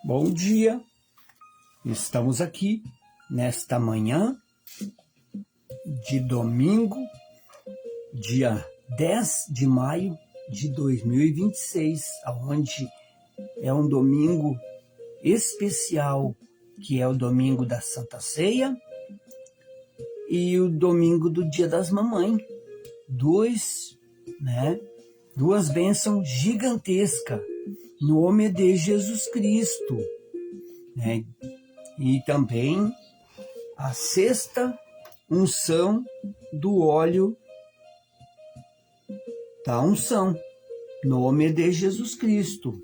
Bom dia, estamos aqui nesta manhã de domingo, dia 10 de maio de 2026, onde é um domingo especial, que é o domingo da Santa Ceia e o domingo do Dia das Mamães. Duas bênçãos gigantescas, no nome de Jesus Cristo, né? E também a sexta unção do óleo da unção, no nome de Jesus Cristo.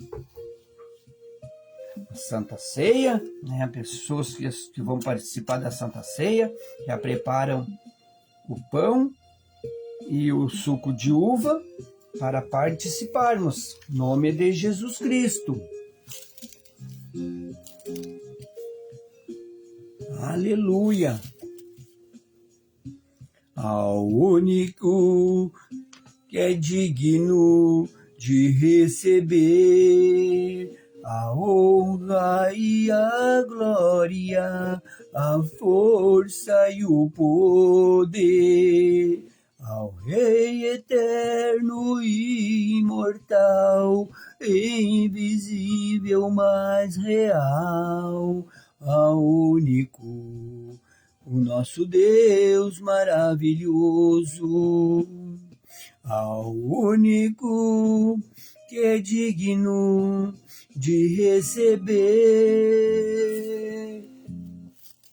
A Santa Ceia, né? Pessoas que vão participar da Santa Ceia já preparam o pão e o suco de uva para participarmos, no nome de Jesus Cristo. Aleluia! Ao único que é digno de receber a honra e a glória, a força e o poder, ao Rei eterno e imortal, invisível, mas real, ao único, o nosso Deus maravilhoso, ao único que é digno de receber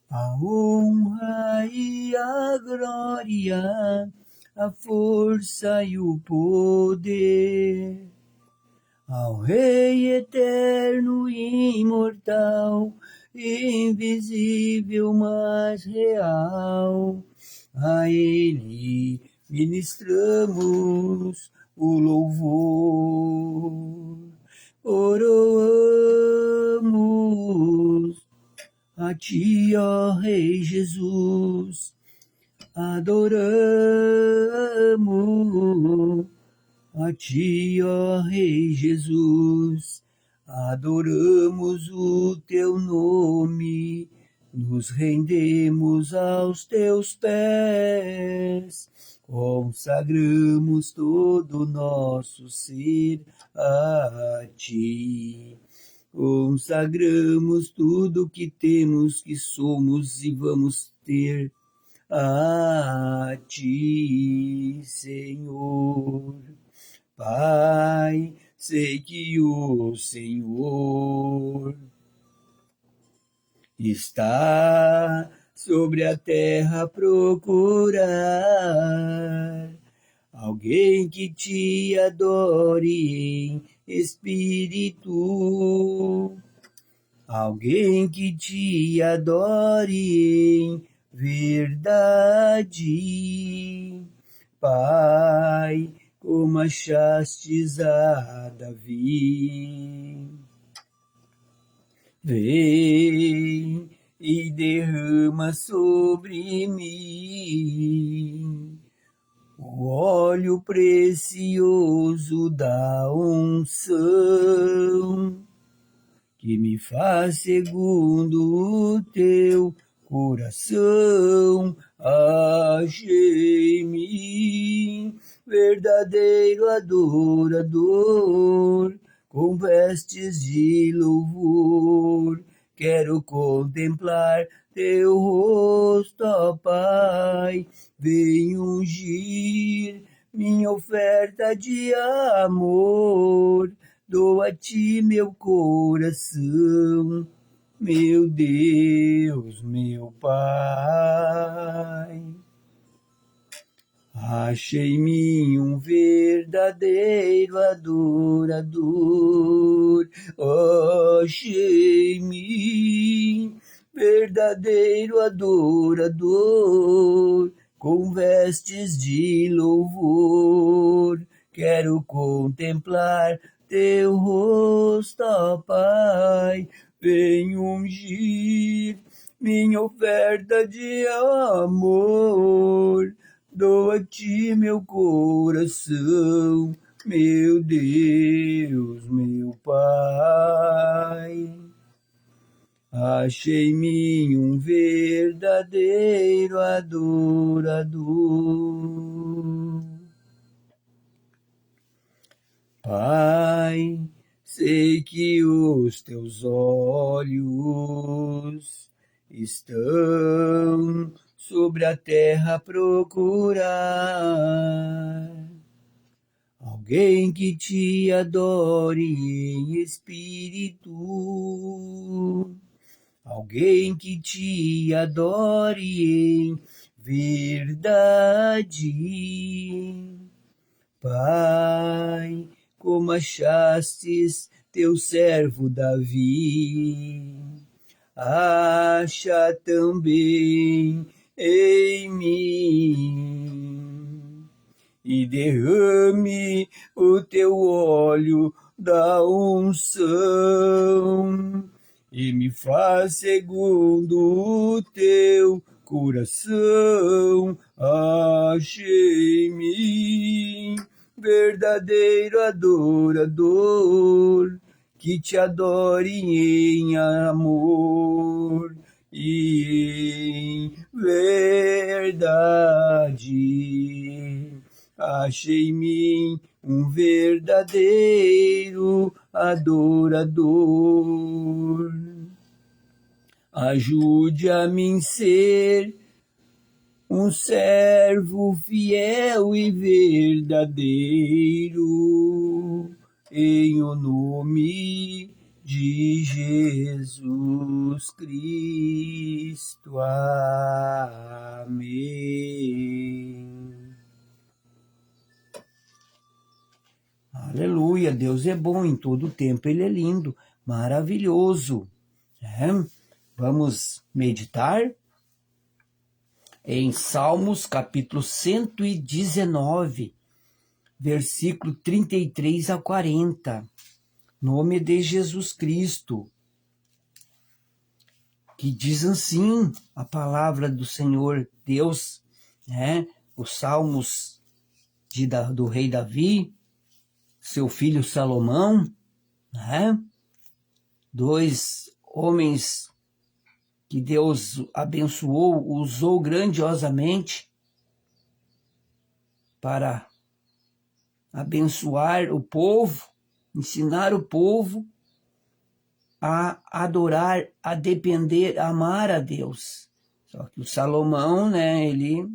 a honra e a glória, a força e o poder, ao Rei eterno e imortal, invisível, mas real, a Ele ministramos o louvor. Oroamos a Ti, ó Rei Jesus, adoramos a Ti, ó Rei Jesus, adoramos o Teu nome, nos rendemos aos Teus pés, consagramos todo o nosso ser a Ti. Consagramos tudo que temos, que somos e vamos ter a Ti, Senhor. Pai, sei que o Senhor está sobre a terra a procurar alguém que Te adore em espírito, alguém que Te adore em verdade. Pai, como achastes a Davi, vem e derrama sobre mim o óleo precioso da unção, que me faz segundo o Teu coração. Achei-me verdadeiro adorador, com vestes de louvor. Quero contemplar Teu rosto, ó Pai. Vem ungir minha oferta de amor. Dou a Ti meu coração, meu Deus, meu Pai. Achei-me um verdadeiro adorador. Achei-me verdadeiro adorador, com vestes de louvor. Quero contemplar Teu rosto, ó Pai. Vem ungir minha oferta de amor. Dou a Ti meu coração, meu Deus, meu Pai. Achei em mim um verdadeiro adorador. Pai, sei que os teus olhos estão sobre a terra a procurar alguém que te adore em espírito, alguém que te adore em verdade. Pai, como achastes teu servo Davi, acha também em mim, e derrame o teu óleo da unção, e me faz segundo o teu coração. Achei em mim verdadeiro adorador, que te adore em amor e em verdade. Achei em mim um verdadeiro adorador. Ajude a mim ser um servo fiel e verdadeiro, em o nome de Jesus Cristo. Amém. Aleluia, Deus é bom em todo tempo, Ele é lindo, maravilhoso. Vamos meditar em Salmos capítulo 119, versículo 33 a 40, nome de Jesus Cristo, que diz assim a palavra do Senhor Deus, os Salmos do rei Davi, seu filho Salomão, dois homens que Deus abençoou, usou grandiosamente para abençoar o povo, ensinar o povo a adorar, a depender, a amar a Deus. Só que o Salomão, ele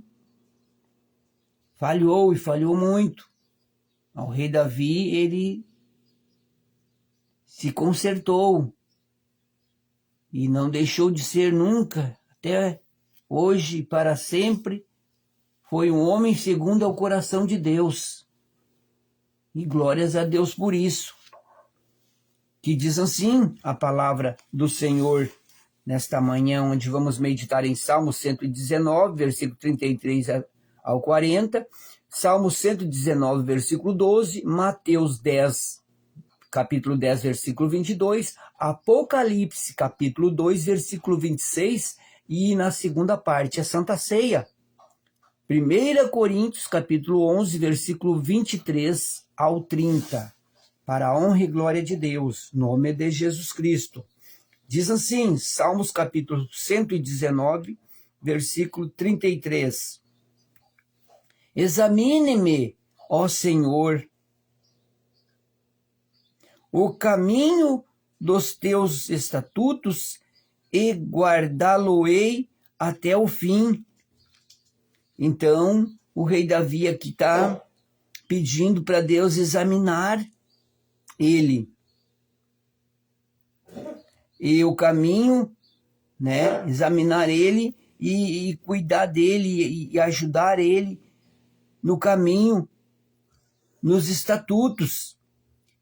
falhou e falhou muito. O rei Davi, ele se consertou e não deixou de ser nunca, até hoje, para sempre, foi um homem segundo ao coração de Deus. E glórias a Deus por isso. Que diz assim a palavra do Senhor nesta manhã, onde vamos meditar em Salmo 119, versículo 33 ao 40, Salmo 119, versículo 12, Mateus 10, capítulo 10, versículo 22, Apocalipse, capítulo 2, versículo 26, e na segunda parte, a Santa Ceia. 1 Coríntios, capítulo 11, versículo 23 ao 30, para a honra e glória de Deus, nome de Jesus Cristo. Diz assim, Salmos, capítulo 119, versículo 33. Examine-me, ó Senhor, o caminho dos teus estatutos e guardá-lo-ei até o fim. Então, o rei Davi aqui está pedindo para Deus examinar ele. E o caminho, examinar ele e cuidar dele e ajudar ele no caminho, nos estatutos,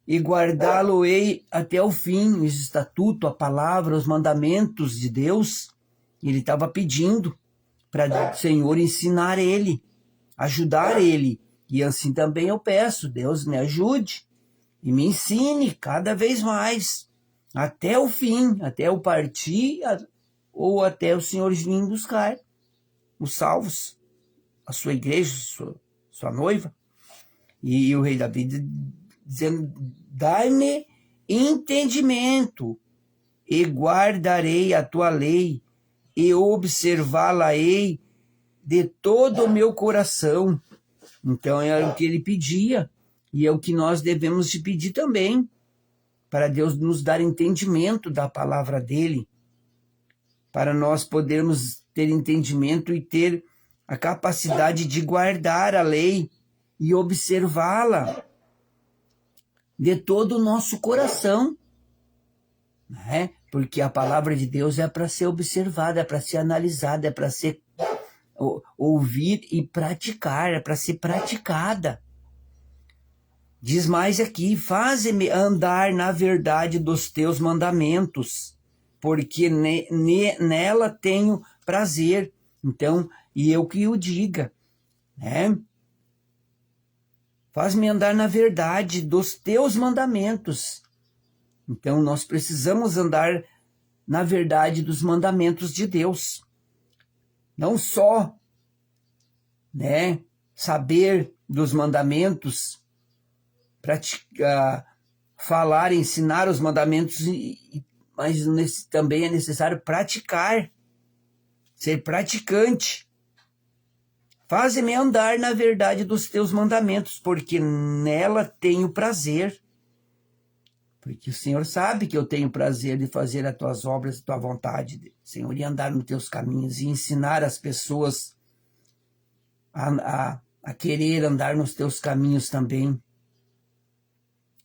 e guardá-lo-ei até o fim, os estatutos, a palavra, os mandamentos de Deus. Ele estava pedindo para o Senhor ensinar ele, ajudar ele. E assim também eu peço, Deus me ajude e me ensine cada vez mais, até o fim, até eu partir, ou até o Senhor vir buscar os salvos, a sua igreja, sua noiva. E o rei Davi dizendo, dai-me entendimento e guardarei a tua lei, e observá-la-ei de todo o meu coração. Então é o que ele pedia, e é o que nós devemos de pedir também, para Deus nos dar entendimento da palavra dele, para nós podermos ter entendimento e ter a capacidade de guardar a lei e observá-la de todo o nosso coração, né? Porque a palavra de Deus é para ser observada, é para ser analisada, é para ser ouvir e praticar, é para ser praticada. Diz mais aqui: faze-me andar na verdade dos teus mandamentos, porque nela tenho prazer. Então, e eu que o diga, né? Faz-me andar na verdade dos teus mandamentos. Então, nós precisamos andar na verdade dos mandamentos de Deus. Não só, né, saber dos mandamentos, praticar, falar, ensinar os mandamentos, mas também é necessário praticar, ser praticante. Faze-me andar na verdade dos teus mandamentos, porque nela tenho prazer. Porque o Senhor sabe que eu tenho prazer de fazer as tuas obras, a tua vontade, Senhor, e andar nos teus caminhos, e ensinar as pessoas a querer andar nos teus caminhos também.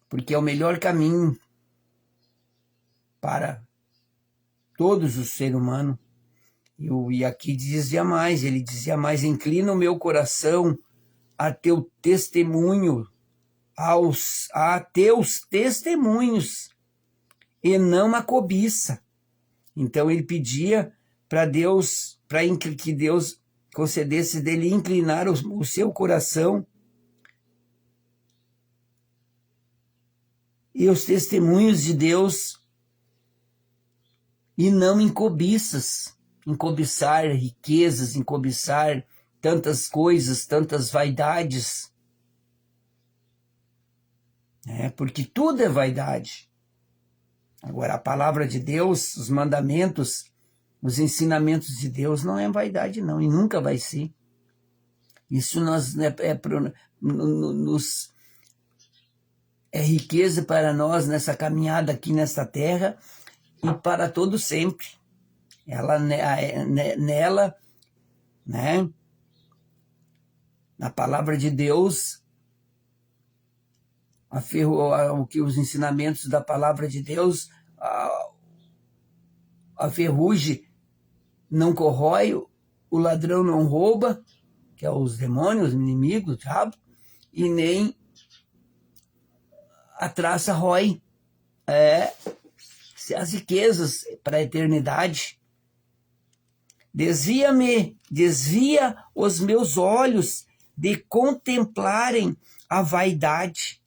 Porque é o melhor caminho para todos os seres humanos. E aqui ele dizia mais, inclina o meu coração a teu testemunho, a teus testemunhos, e não a cobiça. Então ele pedia para Deus, que Deus concedesse dele inclinar o seu coração e os testemunhos de Deus, e não em cobiças, em cobiçar riquezas, em cobiçar tantas coisas, tantas vaidades. Porque tudo é vaidade. Agora, a palavra de Deus, os mandamentos, os ensinamentos de Deus não é vaidade, não, e nunca vai ser. Isso é riqueza para nós nessa caminhada aqui nesta terra e para todo sempre. Nela, né, na palavra de Deus, os ensinamentos da palavra de Deus, a ferrugem não corrói, o ladrão não rouba, que é os demônios, os inimigos, o diabo, e nem a traça rói. As riquezas para a eternidade. Desvia os meus olhos de contemplarem a vaidade.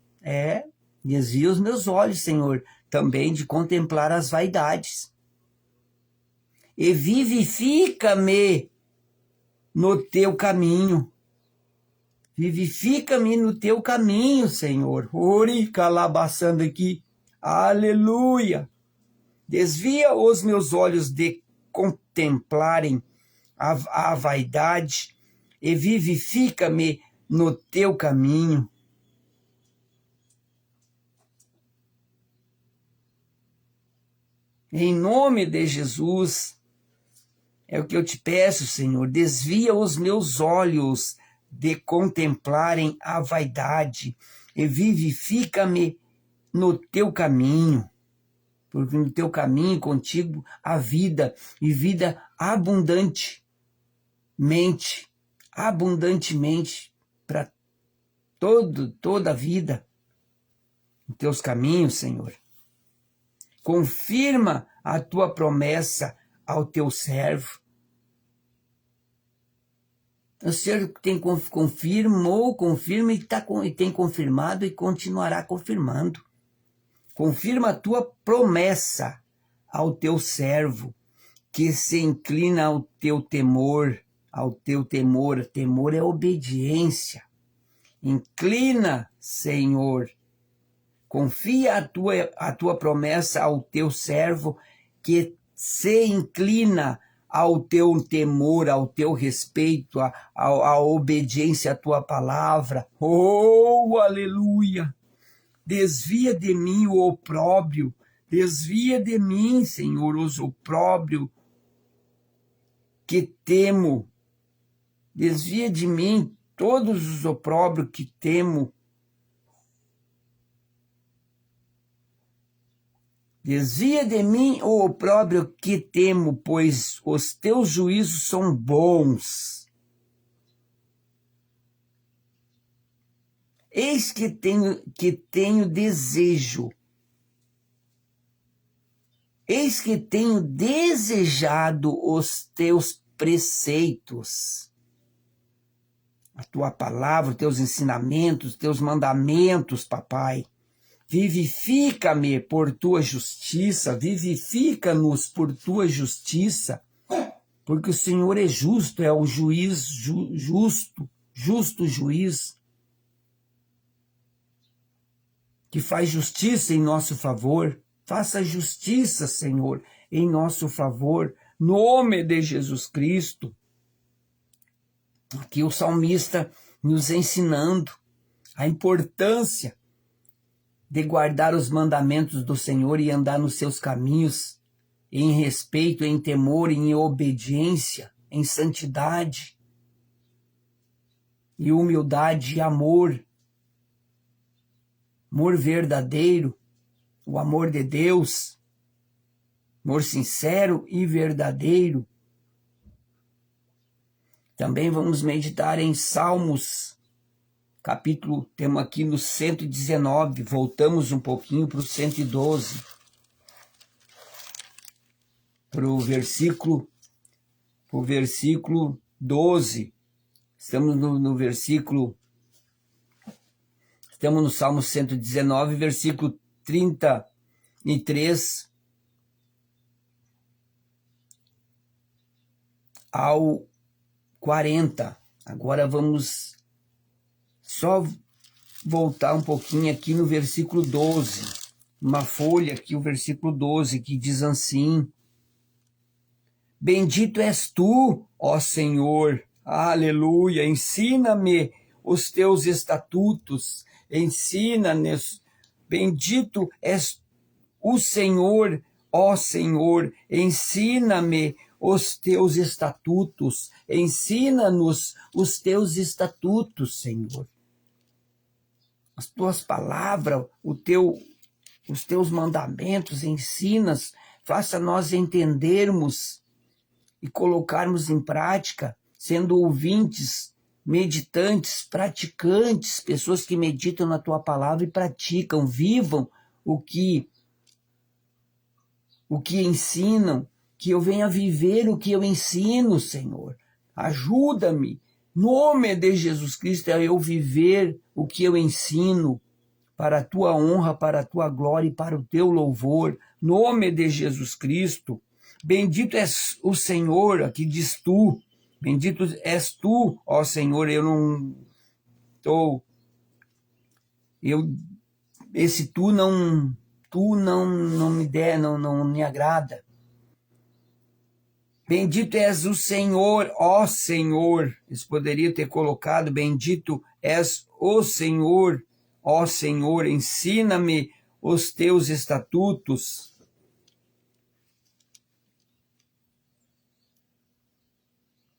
Desvia os meus olhos, Senhor, também de contemplar as vaidades. E vivifica-me no teu caminho. Vivifica-me no teu caminho, Senhor. Ori, calabaçando aqui. Aleluia. Desvia os meus olhos de contemplarem a vaidade e vivifica-me no teu caminho. Em nome de Jesus, é o que eu te peço, Senhor. Desvia os meus olhos de contemplarem a vaidade e vivifica-me no teu caminho. Porque no teu caminho contigo há vida, e vida abundantemente para toda a vida. Em teus caminhos, Senhor. Confirma a tua promessa ao teu servo. O Senhor confirma e tem confirmado e continuará confirmando. Confirma a tua promessa ao teu servo, que se inclina ao teu temor. Temor é obediência. Inclina, Senhor. Confia a tua promessa ao teu servo que se inclina ao teu temor, ao teu respeito, à obediência à tua palavra. Oh, aleluia! Desvia de mim o opróbrio, desvia de mim, Senhor, os opróbrio que temo. Desvia de mim todos os opróbrios que temo. Desvia de mim o opróbrio que temo, pois os teus juízos são bons. Eis que tenho desejo. Eis que tenho desejado os teus preceitos. A tua palavra, os teus ensinamentos, os teus mandamentos, papai. Vivifica-me por tua justiça, vivifica-nos por tua justiça, porque o Senhor é justo, é o juiz justo juiz, que faz justiça em nosso favor. Faça justiça, Senhor, em nosso favor, no nome de Jesus Cristo. Aqui o salmista nos ensinando a importância de guardar os mandamentos do Senhor e andar nos seus caminhos, em respeito, em temor, em obediência, em santidade, e humildade e amor. Amor verdadeiro, o amor de Deus, amor sincero e verdadeiro. Também vamos meditar em Salmos, capítulo, temos aqui no 119, voltamos um pouquinho para o 112, para o versículo 12. Estamos no Salmo 119, versículo 33 ao 40. Agora vamos só voltar um pouquinho aqui no versículo 12. Uma folha aqui, o versículo 12, que diz assim: Bendito és tu, ó Senhor, aleluia, ensina-me os teus estatutos, ensina-nos, bendito és o Senhor, ó Senhor, ensina-me os teus estatutos, ensina-nos os teus estatutos, Senhor. As tuas palavras, os teus mandamentos, ensinas, faça nós entendermos e colocarmos em prática, sendo ouvintes, meditantes, praticantes, pessoas que meditam na tua palavra e praticam, vivam o que ensinam, que eu venha viver o que eu ensino, Senhor. Ajuda-me, em nome de Jesus Cristo, a eu viver o que eu ensino, para a tua honra, para a tua glória e para o teu louvor, em nome de Jesus Cristo. Bendito és o Senhor, aqui diz tu, bendito és tu, ó Senhor, esse tu não me agrada. Bendito és o Senhor, ó Senhor. Eles poderiam ter colocado, bendito és o Senhor, ó Senhor, ensina-me os teus estatutos.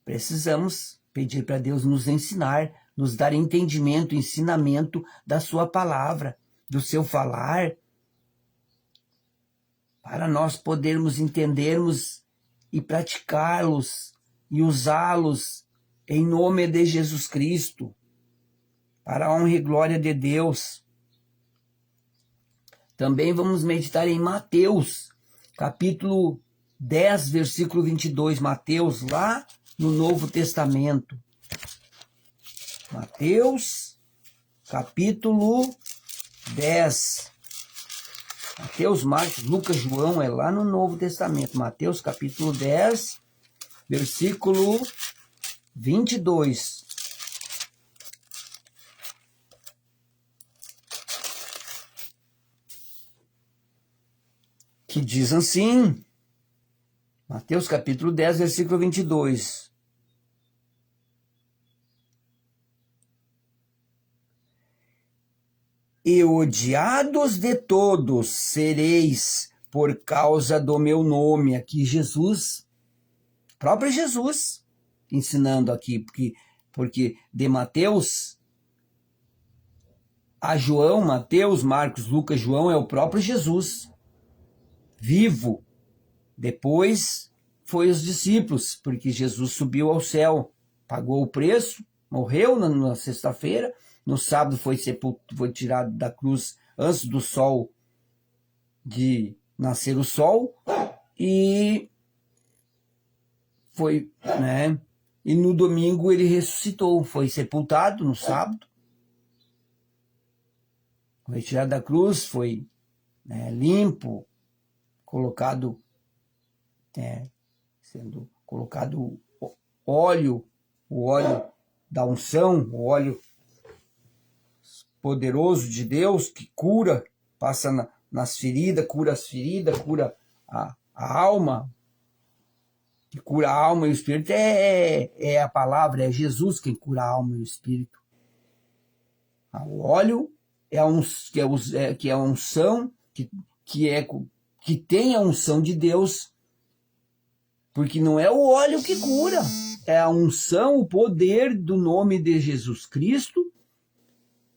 Precisamos pedir para Deus nos ensinar, nos dar entendimento, ensinamento da sua palavra, do seu falar, para nós podermos entendermos e praticá-los e usá-los em nome de Jesus Cristo, para a honra e glória de Deus. Também vamos meditar em Mateus, capítulo 10, versículo 22. Mateus, lá no Novo Testamento. Mateus, capítulo 10. Mateus, Marcos, Lucas, João, é lá no Novo Testamento. Mateus, capítulo 10, versículo 22. Que diz assim: Mateus capítulo 10, versículo 22. E odiados de todos sereis por causa do meu nome. Aqui Jesus, próprio Jesus, ensinando aqui, porque de Mateus a João, Mateus, Marcos, Lucas, João é o próprio Jesus, vivo. Depois foi os discípulos, porque Jesus subiu ao céu, pagou o preço, morreu na sexta-feira, no sábado foi tirado da cruz antes do sol, de nascer o sol, e foi, né? E no domingo ele ressuscitou, foi sepultado no sábado, foi tirado da cruz, foi, né, limpo, colocado, sendo colocado óleo, o óleo da unção, o óleo poderoso de Deus que cura, passa nas feridas, cura as feridas, cura a alma, que cura a alma e o espírito, é a palavra, é Jesus quem cura a alma e o espírito. O óleo que é a unção, que tem a unção de Deus, porque não é o óleo que cura, é a unção, o poder do nome de Jesus Cristo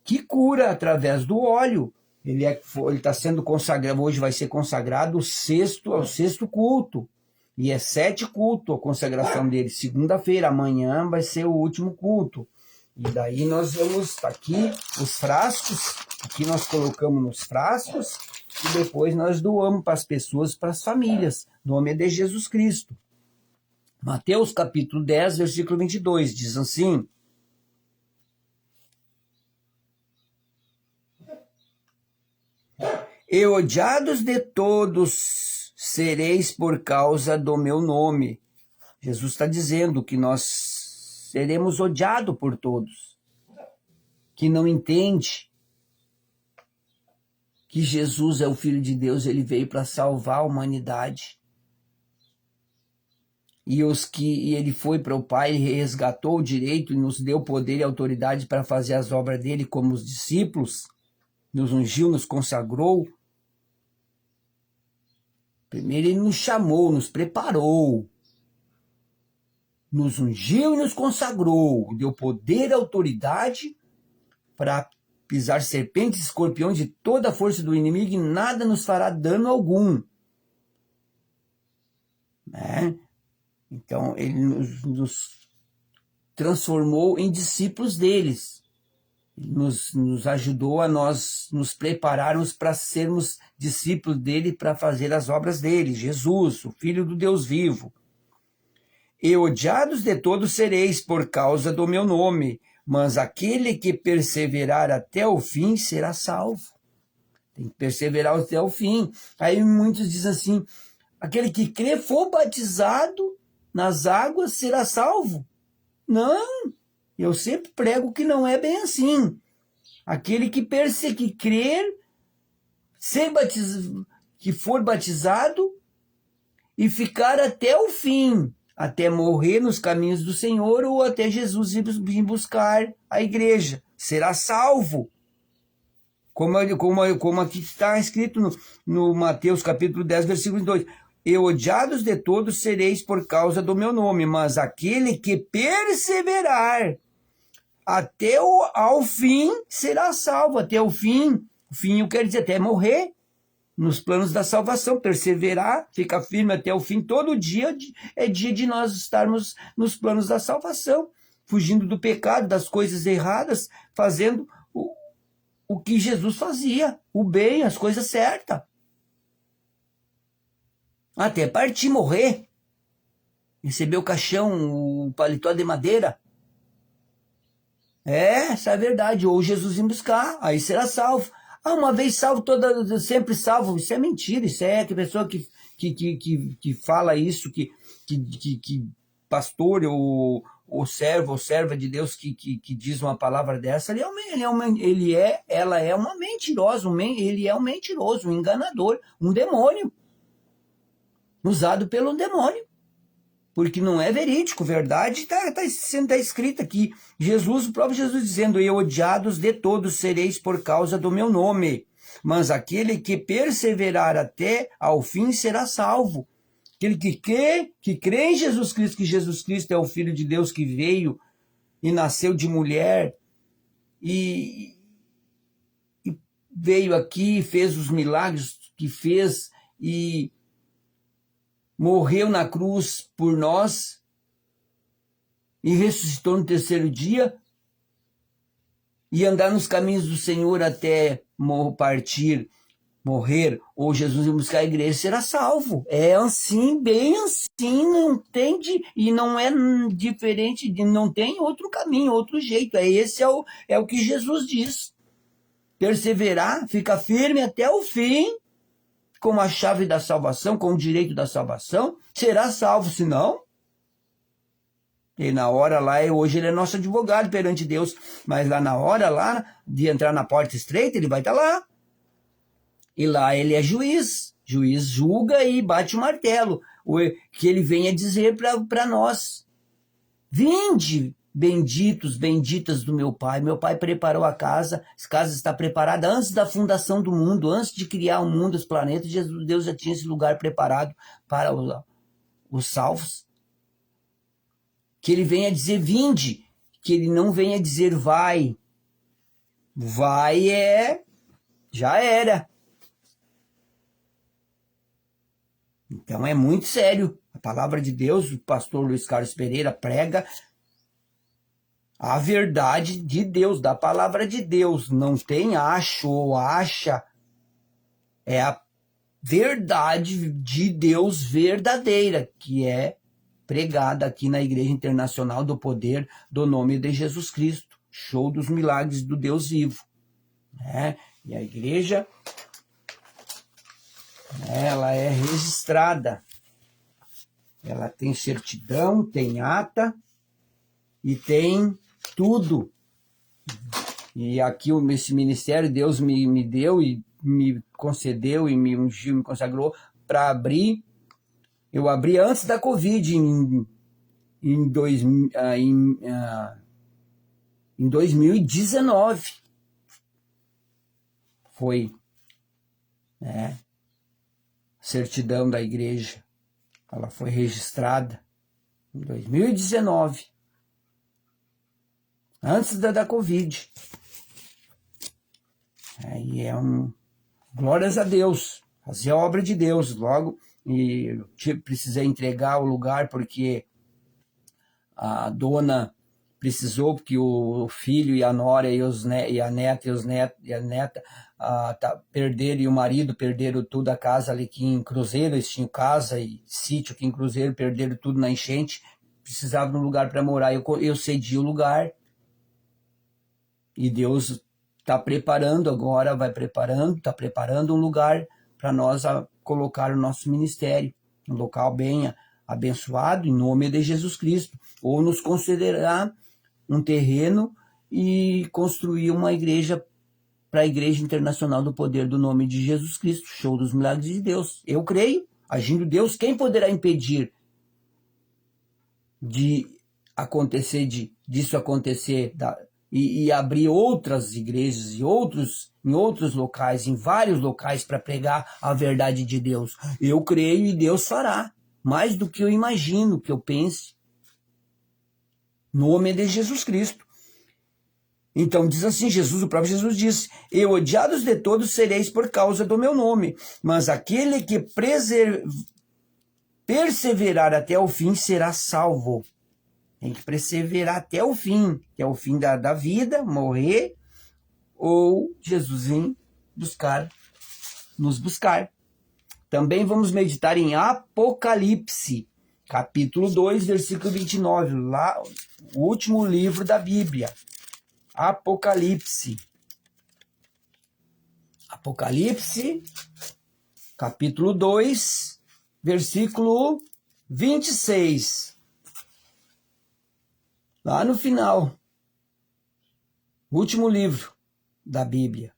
que cura através do óleo. Ele está sendo consagrado, hoje vai ser consagrado ao sexto culto, e é 7 cultos a consagração dele. Segunda-feira, amanhã vai ser o último culto. E daí nós vamos, aqui os frascos, aqui nós colocamos nos frascos, e depois nós doamos para as pessoas, para as famílias. O nome é de Jesus Cristo. Mateus capítulo 10, versículo 22, diz assim: E odiados de todos sereis por causa do meu nome. Jesus está dizendo que nós seremos odiados por todos, que não entende que Jesus é o Filho de Deus, ele veio para salvar a humanidade. E ele foi para o Pai, resgatou o direito e nos deu poder e autoridade para fazer as obras dele como os discípulos, nos ungiu, nos consagrou. Primeiro ele nos chamou, nos preparou, nos ungiu e nos consagrou, deu poder e autoridade para pisar serpentes e escorpiões de toda a força do inimigo e nada nos fará dano algum. Né? Então ele nos transformou em discípulos deles. Nos ajudou a nós nos prepararmos para sermos discípulos dele, para fazer as obras dele, Jesus, o Filho do Deus vivo. E odiados de todos sereis por causa do meu nome, mas aquele que perseverar até o fim será salvo. Tem que perseverar até o fim. Aí muitos dizem assim, aquele que crê for batizado nas águas será salvo. Não! Eu sempre prego que não é bem assim. Aquele que crer, que for batizado e ficar até o fim, até morrer nos caminhos do Senhor ou até Jesus vir buscar a igreja, será salvo. Como aqui está escrito no Mateus capítulo 10, versículo 2. E odiados de todos sereis por causa do meu nome, mas aquele que perseverar até ao fim será salvo. Até o fim eu quero dizer até morrer nos planos da salvação, perseverar, ficar firme até o fim. Todo dia é dia de nós estarmos nos planos da salvação, fugindo do pecado, das coisas erradas, fazendo o que Jesus fazia, o bem, as coisas certas. Até partir, morrer, receber o caixão, o paletó de madeira. Essa é a verdade. Ou Jesus ir buscar, aí será salvo. Uma vez salvo, sempre salvo. Isso é mentira. Isso é que pessoa que fala isso, que pastor ou servo ou serva de Deus que diz uma palavra dessa, ela é uma mentirosa, ele é um mentiroso, um enganador, um demônio. usado pelo demônio, porque não é verídico. Verdade está escrita aqui. Jesus, o próprio Jesus dizendo: e odiados de todos sereis por causa do meu nome, mas aquele que perseverar até ao fim será salvo. Aquele que crê em Jesus Cristo, que Jesus Cristo é o Filho de Deus que veio e nasceu de mulher e veio aqui, fez os milagres que fez e morreu na cruz por nós e ressuscitou no terceiro dia, e andar nos caminhos do Senhor até morrer, ou Jesus ir buscar a igreja, será salvo. É assim, bem assim, não tem e não é diferente, não tem outro caminho, outro jeito. Esse é o que Jesus diz. Perseverar, fica firme até o fim, com a chave da salvação, com o direito da salvação, será salvo. Se não, e na hora lá, hoje ele é nosso advogado perante Deus, mas lá na hora lá de entrar na porta estreita, ele vai estar lá. E lá ele é juiz julga e bate o martelo, que ele venha dizer para nós: vinde, benditos, benditas do meu Pai preparou a casa está preparada antes da fundação do mundo, antes de criar o mundo, os planetas. Deus já tinha esse lugar preparado para os salvos. Que ele venha dizer vinde, que ele não venha dizer vai. Já era. Então é muito sério. A palavra de Deus, o pastor Luiz Carlos Pereira prega a verdade de Deus, da palavra de Deus. Não tem acho ou acha. É a verdade de Deus verdadeira, que é pregada aqui na Igreja Internacional do Poder do Nome de Jesus Cristo. Show dos milagres do Deus vivo. E a igreja, ela é registrada. Ela tem certidão, tem ata e tem tudo. E aqui esse ministério Deus me deu e me concedeu e me ungiu, me consagrou para abrir. Eu abri antes da Covid, em 2019. Foi certidão da igreja. Ela foi registrada em 2019. Antes da Covid. E glórias a Deus. Fazer a obra de Deus. Logo, e eu precisei entregar o lugar porque a dona precisou, porque o filho e a nora e a neta perderam, e o marido perderam tudo, a casa ali aqui em Cruzeiro. Eles tinham casa e sítio aqui em Cruzeiro, perderam tudo na enchente, precisavam de um lugar para morar. Eu cedi o lugar e Deus está preparando agora, está preparando um lugar para nós colocar o nosso ministério, um local bem abençoado, em nome de Jesus Cristo, ou nos concederá um terreno e construir uma igreja para a Igreja Internacional do Poder do Nome de Jesus Cristo. Show dos milagres de Deus. Eu creio, agindo Deus, quem poderá impedir disso acontecer e abrir outras igrejas em outros locais, em vários locais, para pregar a verdade de Deus? Eu creio e Deus fará, mais do que eu imagino, que eu pense. Nome de Jesus Cristo. Então diz assim, o próprio Jesus disse: e odiados de todos sereis por causa do meu nome, mas aquele que perseverar até o fim será salvo. Tem que perseverar até o fim, que é o fim da vida, morrer, ou Jesus vir nos buscar. Também vamos meditar em Apocalipse, capítulo 2, versículo 29, lá, o último livro da Bíblia. Apocalipse, capítulo 2, versículo 26. Lá no final, último livro da Bíblia.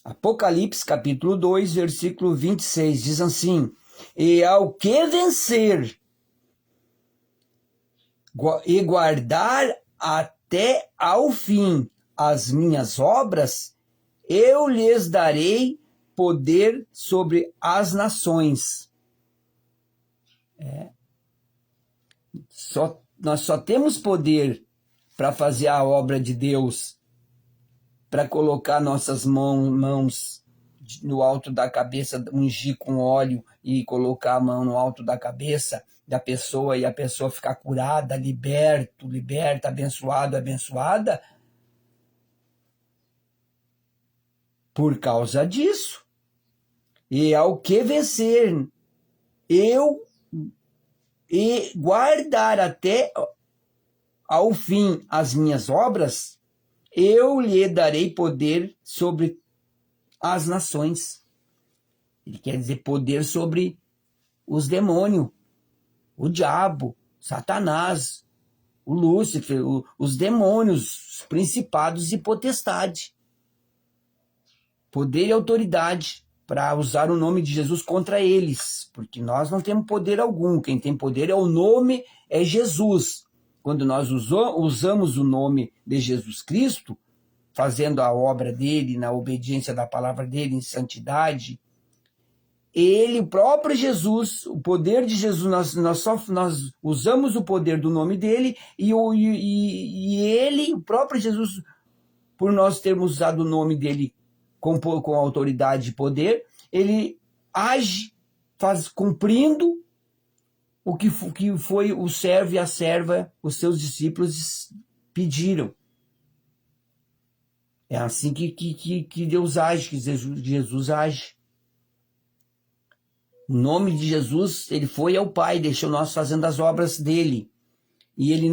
Apocalipse, capítulo 2, versículo 26, diz assim: E ao que vencer e guardar até ao fim as minhas obras, eu lhes darei poder sobre as nações. Nós só temos poder para fazer a obra de Deus, para colocar nossas mãos no alto da cabeça, ungir com óleo e colocar a mão no alto da cabeça da pessoa e a pessoa ficar curada, liberta, abençoada, por causa disso. E ao que vencer, e guardar até ao fim as minhas obras, eu lhe darei poder sobre as nações. Ele quer dizer poder sobre os demônios, o diabo, Satanás, o Lúcifer, os demônios, os principados e potestade. Poder e autoridade para usar o nome de Jesus contra eles, porque nós não temos poder algum. Quem tem poder é Jesus. Quando nós usamos o nome de Jesus Cristo, fazendo a obra dele, na obediência da palavra dele, em santidade, ele, o próprio Jesus, o poder de Jesus, nós usamos o poder do nome dele, e ele, o próprio Jesus, por nós termos usado o nome dele com autoridade e poder, ele age, cumprindo o que foi o servo e a serva, os seus discípulos pediram. É assim que Deus age, que Jesus age. O nome de Jesus, ele foi ao Pai, deixou nós fazendo as obras dele. E ele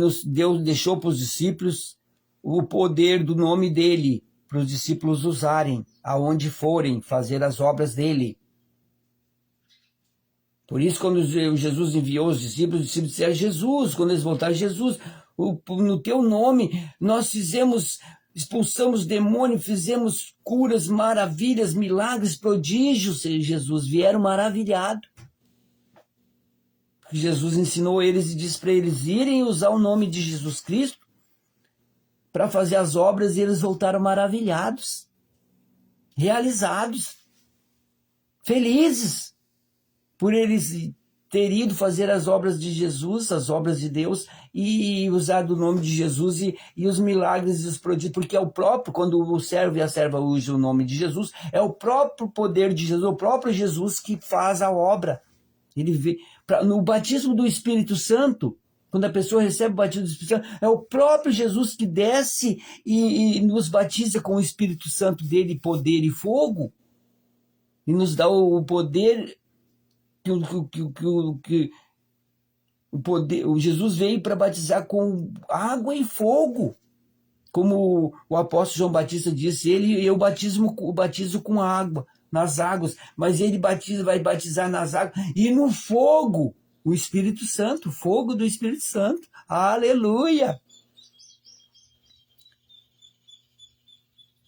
deixou para os discípulos o poder do nome dele, para os discípulos usarem, aonde forem, fazer as obras dele. Por isso, quando Jesus enviou os discípulos disseram: Jesus, quando eles voltaram, Jesus, no teu nome nós expulsamos demônio, fizemos curas, maravilhas, milagres, prodígios. Jesus, vieram maravilhados. Jesus ensinou eles e disse para eles irem usar o nome de Jesus Cristo para fazer as obras, e eles voltaram maravilhados, realizados, felizes por eles terem ido fazer as obras de Jesus, as obras de Deus, e usar o nome de Jesus e os milagres e os prodígios, porque é o próprio, quando o servo e a serva usam o nome de Jesus, é o próprio poder de Jesus, o próprio Jesus que faz a obra. Ele vê, no batismo do Espírito Santo, quando a pessoa recebe o batismo do Espírito Santo, é o próprio Jesus que desce e nos batiza com o Espírito Santo dele, poder e fogo, e nos dá o poder o Jesus veio para batizar com água e fogo. Como o apóstolo João Batista disse, eu batizo com água, nas águas, mas ele vai batizar nas águas e no fogo, o Espírito Santo, o fogo do Espírito Santo. Aleluia!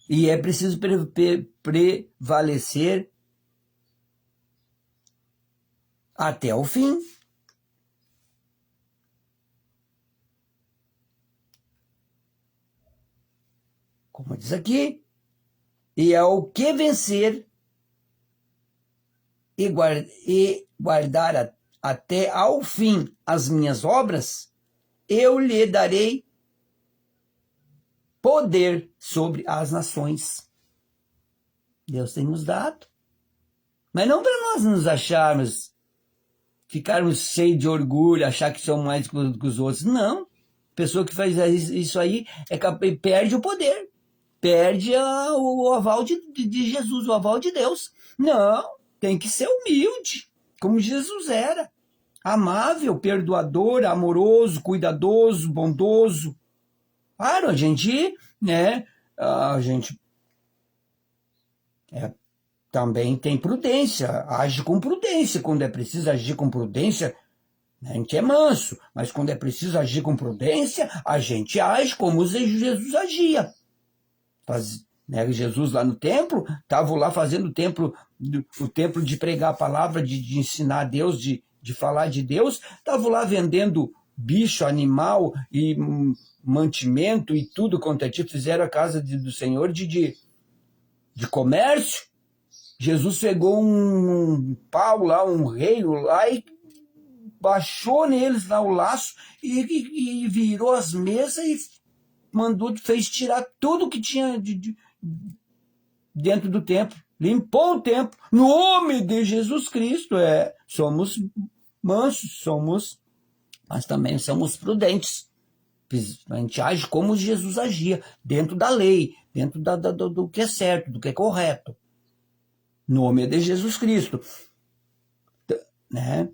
E é preciso prevalecer até o fim. Como diz aqui, e ao que vencer e guardar até ao fim as minhas obras, eu lhe darei poder sobre as nações. Deus tem nos dado. Mas não para nós nos acharmos, ficarmos cheios de orgulho, achar que somos mais que os outros. Não. Pessoa que faz isso aí perde o poder. Perde o aval de Jesus, o aval de Deus. Não, tem que ser humilde, como Jesus era. Amável, perdoador, amoroso, cuidadoso, bondoso. Claro, a gente também tem prudência, age com prudência. Quando é preciso agir com prudência, a gente é manso. Mas quando é preciso agir com prudência, a gente age como Jesus agia. Né? Jesus lá no templo, estavam lá fazendo o templo de pregar a palavra, de ensinar a Deus, de falar de Deus, estavam lá vendendo bicho, animal e mantimento e tudo quanto é tipo, fizeram a casa do Senhor de comércio. Jesus pegou um pau lá, um rei lá e baixou neles lá o laço e virou as mesas e fez tirar tudo que tinha dentro do templo. Limpou o templo. No nome de Jesus Cristo. Somos mansos, mas também somos prudentes. A gente age como Jesus agia, dentro da lei, dentro do que é certo, do que é correto. No nome de Jesus Cristo. Né?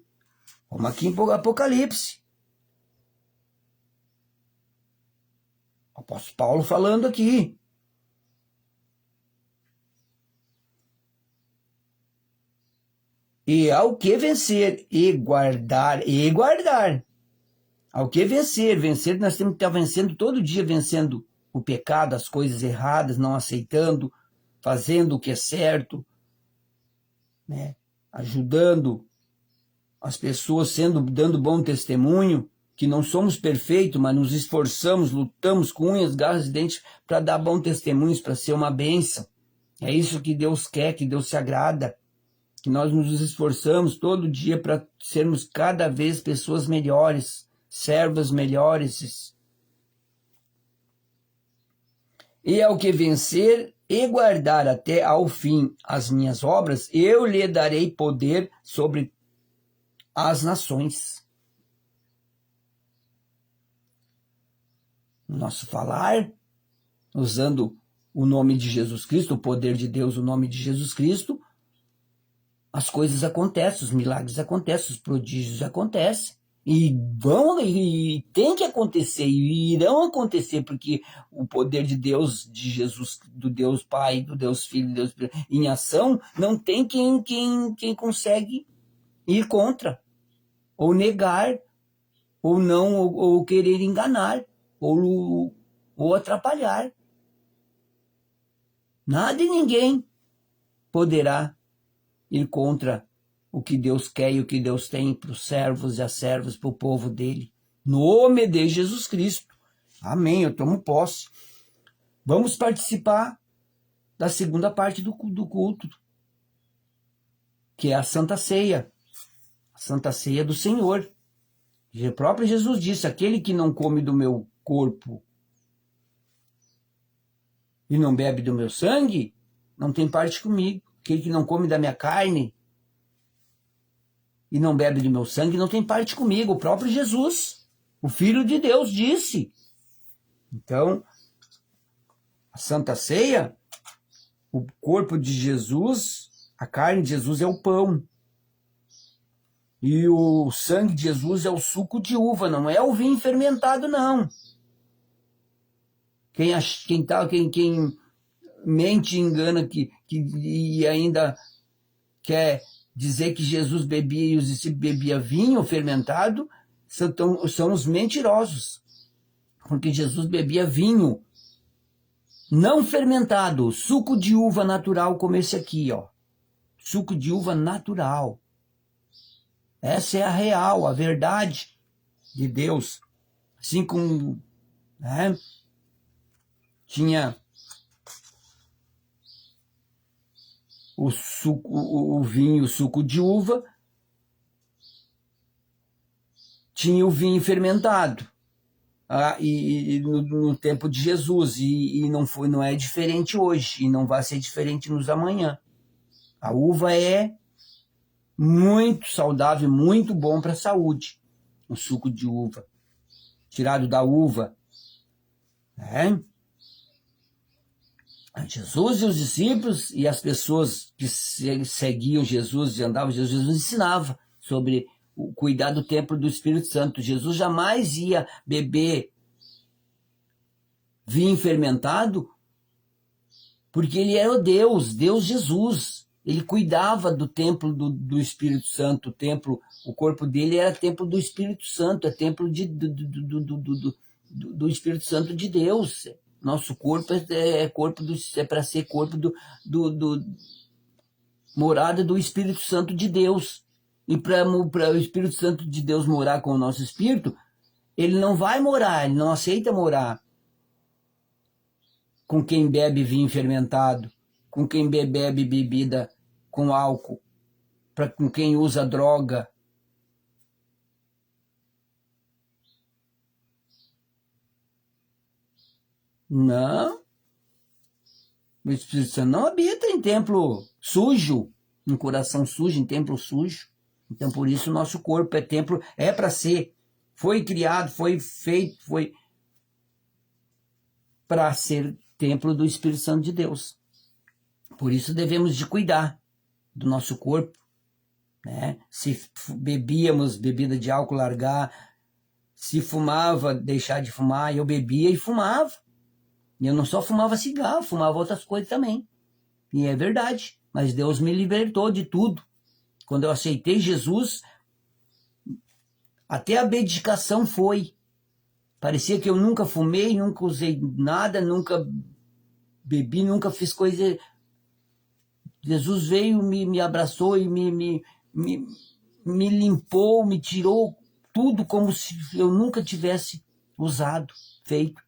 Como aqui em Apocalipse. O apóstolo Paulo falando aqui. E ao que vencer e guardar. Ao que vencer, nós temos que estar vencendo todo dia, vencendo o pecado, as coisas erradas, não aceitando, fazendo o que é certo, né? Ajudando as pessoas, dando bom testemunho, que não somos perfeitos, mas nos esforçamos, lutamos com unhas, garras e dentes para dar bom testemunho, para ser uma bênção. É isso que Deus quer, que Deus se agrada, que nós nos esforçamos todo dia para sermos cada vez pessoas melhores, servos melhores. E ao que vencer e guardar até ao fim as minhas obras, eu lhe darei poder sobre as nações. Nosso falar, usando o nome de Jesus Cristo, o poder de Deus, o nome de Jesus Cristo, as coisas acontecem, os milagres acontecem, os prodígios acontecem. E tem que acontecer, e irão acontecer, porque o poder de Deus, de Jesus, do Deus Pai, do Deus Filho, do Deus Espírito, em ação, não tem quem consegue ir contra, ou negar, ou não, ou querer enganar, ou atrapalhar. Nada e ninguém poderá ir contra o que Deus quer e o que Deus tem para os servos e as servas, para o povo dele. No nome de Jesus Cristo. Amém, eu tomo posse. Vamos participar da segunda parte do culto, que é a Santa Ceia. A Santa Ceia do Senhor. O próprio Jesus disse, aquele que não come do meu corpo e não bebe do meu sangue, não tem parte comigo. Aquele que não come da minha carne e não bebe do meu sangue, não tem parte comigo. O próprio Jesus, o Filho de Deus, disse. Então, a Santa Ceia, o corpo de Jesus, a carne de Jesus é o pão. E o sangue de Jesus é o suco de uva, não é o vinho fermentado, não. Quem mente e engana e ainda quer dizer que Jesus bebia e os discípulos bebiam vinho fermentado, são os mentirosos. Porque Jesus bebia vinho não fermentado, suco de uva natural, como esse aqui, ó. Suco de uva natural. Essa é a real, a verdade de Deus. Assim como, né, tinha o vinho, o suco de uva, tinha o vinho fermentado. E no tempo de Jesus, e não é diferente hoje, e não vai ser diferente nos amanhã. A uva é muito saudável, muito bom para a saúde, o suco de uva, tirado da uva. Né? Jesus e os discípulos e as pessoas que seguiam Jesus e andavam com Jesus ensinava sobre o cuidar do templo do Espírito Santo. Jesus jamais ia beber vinho fermentado, porque ele era o Deus Jesus. Ele cuidava do templo do Espírito Santo, o corpo dele era templo do Espírito Santo, é templo do Espírito Santo de Deus. Nosso corpo é para ser corpo do morada do Espírito Santo de Deus. E para o Espírito Santo de Deus morar com o nosso espírito, ele não vai morar, ele não aceita morar com quem bebe vinho fermentado, com quem bebe bebida com álcool, com quem usa droga. Não. O Espírito Santo não habita em templo sujo, em coração sujo, em templo sujo. Então, por isso, o nosso corpo é templo, é para ser, foi criado, foi feito, foi para ser templo do Espírito Santo de Deus. Por isso, devemos de cuidar do nosso corpo, né? Se bebíamos bebida de álcool, largar. Se fumava, deixar de fumar. Eu bebia e fumava. E eu não só fumava cigarro, fumava outras coisas também. E é verdade. Mas Deus me libertou de tudo. Quando eu aceitei Jesus, até a abdicação foi. Parecia que eu nunca fumei, nunca usei nada, nunca bebi, nunca fiz coisa. Jesus veio, me abraçou e me limpou, me tirou tudo como se eu nunca tivesse usado, feito.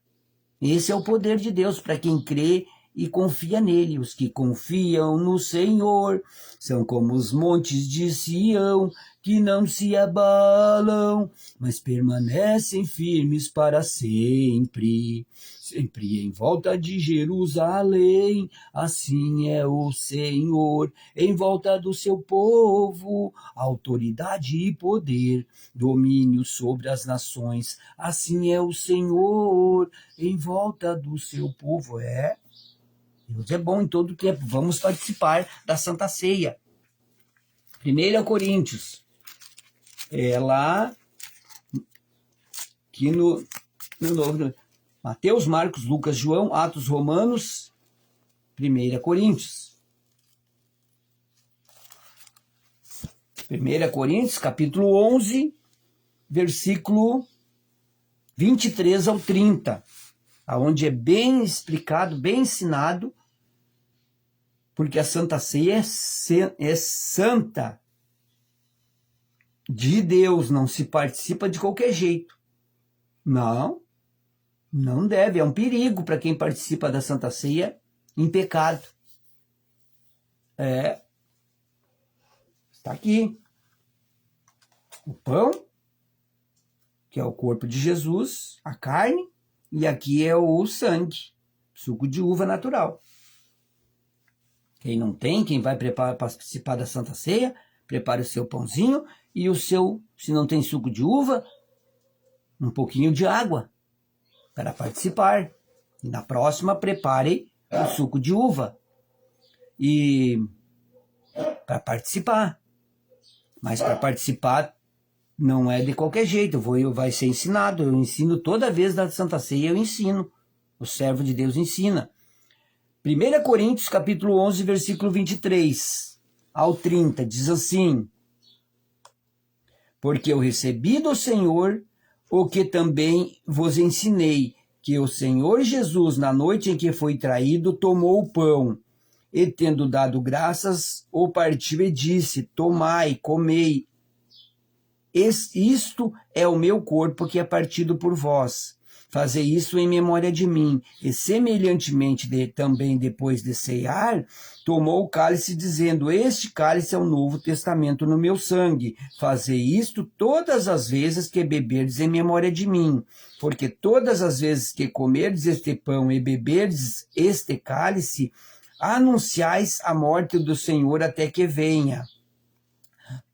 Esse é o poder de Deus para quem crê e confia nele. Os que confiam no Senhor são como os montes de Sião, que não se abalam, mas permanecem firmes para sempre. Sempre em volta de Jerusalém, assim é o Senhor, em volta do seu povo, autoridade e poder, domínio sobre as nações, assim é o Senhor, em volta do seu povo. Deus é bom em todo o tempo. Vamos participar da Santa Ceia. 1 Coríntios. É lá aqui no Mateus, Marcos, Lucas, João, Atos, Romanos, 1 Coríntios. 1 Coríntios, capítulo 11, versículo 23 ao 30, onde é bem explicado, bem ensinado, porque a Santa Ceia é santa de Deus, não se participa de qualquer jeito. Não deve, é um perigo para quem participa da Santa Ceia em pecado. Está aqui o pão, que é o corpo de Jesus, a carne, e aqui é o sangue, suco de uva natural. Quem não tem, quem vai participar da Santa Ceia, prepare o seu pãozinho e o seu, se não tem suco de uva, um pouquinho de água para participar. E na próxima, prepare o suco de uva e para participar. Mas para participar não é de qualquer jeito, vai ser ensinado. Eu ensino toda vez da Santa Ceia, eu ensino. O servo de Deus ensina. 1 Coríntios, capítulo 11, versículo 23 ao 30, diz assim: porque eu recebi do Senhor o que também vos ensinei, que o Senhor Jesus, na noite em que foi traído, tomou o pão, e tendo dado graças, o partiu e disse: tomai, comei, isto é o meu corpo que é partido por vós. Fazei isso em memória de mim. E semelhantemente também depois de ceiar, tomou o cálice, dizendo: este cálice é o novo testamento no meu sangue. Fazei isto todas as vezes que beberdes em memória de mim. Porque todas as vezes que comerdes este pão e beberdes este cálice, anunciais a morte do Senhor até que venha.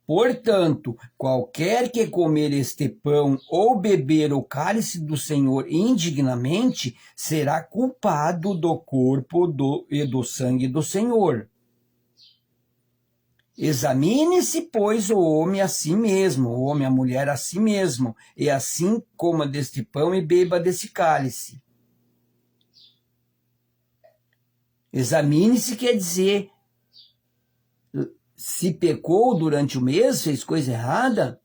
Portanto, qualquer que comer este pão ou beber o cálice do Senhor indignamente, será culpado do corpo e do sangue do Senhor. Examine-se, pois, o homem a si mesmo, o homem e a mulher a si mesmo, e assim coma deste pão e beba desse cálice. Examine-se quer dizer, se pecou durante o mês, fez coisa errada,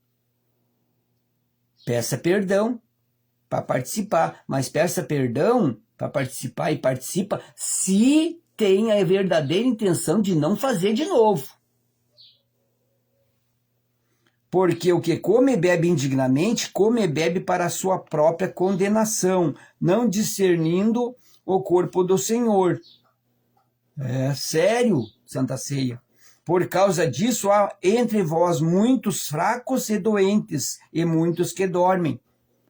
peça perdão para participar, mas peça perdão para participar e participa se tem a verdadeira intenção de não fazer de novo. Porque o que come e bebe indignamente, come e bebe para a sua própria condenação, não discernindo o corpo do Senhor. É sério, Santa Ceia. Por causa disso, há entre vós muitos fracos e doentes, e muitos que dormem,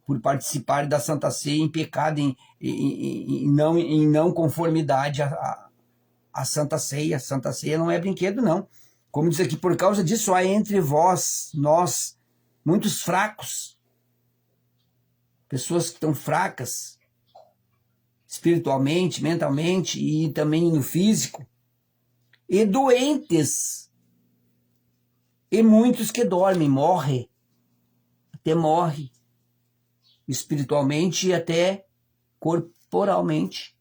por participar da Santa Ceia em pecado, em não conformidade à Santa Ceia. A Santa Ceia não é brinquedo, não. Como diz aqui, por causa disso há entre vós, nós, muitos fracos, pessoas que estão fracas, espiritualmente, mentalmente e também no físico, e doentes, e muitos que dormem, morrem, até morre, espiritualmente e até corporalmente.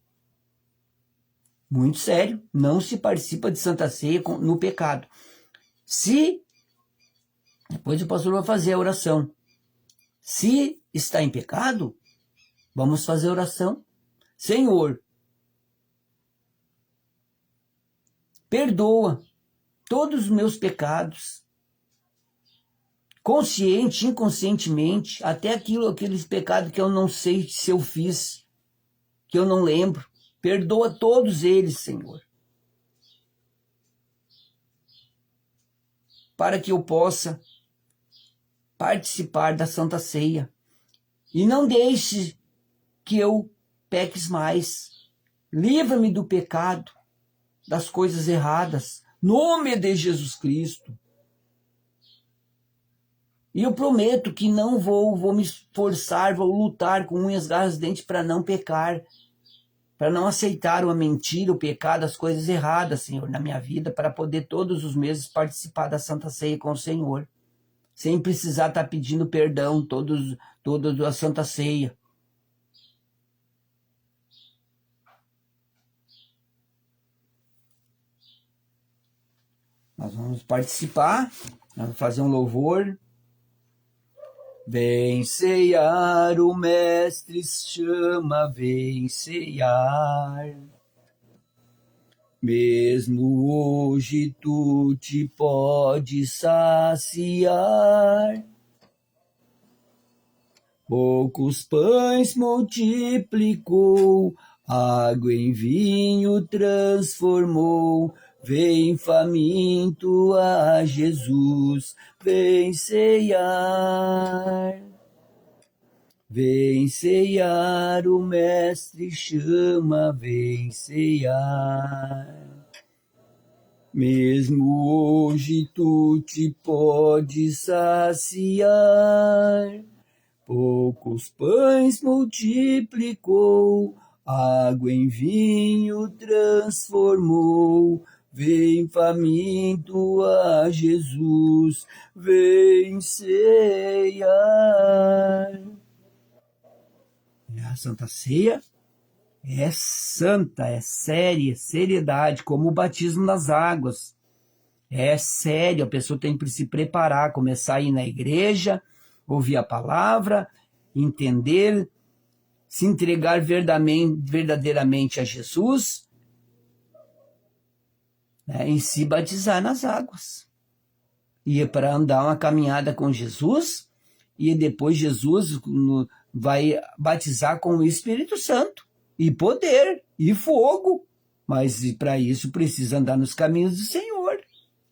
Muito sério, não se participa de Santa Ceia no pecado. Se, depois o pastor vai fazer a oração, se está em pecado, vamos fazer a oração. Senhor, perdoa todos os meus pecados, consciente, inconscientemente, até aqueles pecados que eu não sei se eu fiz, que eu não lembro. Perdoa todos eles, Senhor, para que eu possa participar da Santa Ceia. E não deixe que eu peques mais. Livra-me do pecado, das coisas erradas, em nome de Jesus Cristo. E eu prometo que não vou me esforçar, vou lutar com unhas, garras, dentes para não pecar, para não aceitar a mentira, o pecado, as coisas erradas, Senhor, na minha vida, para poder todos os meses participar da Santa Ceia com o Senhor, sem precisar estar pedindo perdão toda a Santa Ceia. Nós vamos participar, vamos fazer um louvor. Vem ceiar, o Mestre chama, vem ceiar. Mesmo hoje tu te podes saciar. Poucos pães multiplicou, água em vinho transformou. Vem faminto a Jesus, vem ceiar. Vem ceiar, o Mestre chama, vem ceiar. Mesmo hoje tu te podes saciar. Poucos pães multiplicou, água em vinho transformou. Vem faminto a Jesus, vem ceiar. A Santa Ceia é santa, é séria, é seriedade, como o batismo nas águas. É sério, a pessoa tem que se preparar, começar a ir na igreja, ouvir a palavra, entender, se entregar verdadeiramente a Jesus, né, e se batizar nas águas. E para andar uma caminhada com Jesus, e depois Jesus vai batizar com o Espírito Santo, e poder, e fogo. Mas para isso precisa andar nos caminhos do Senhor,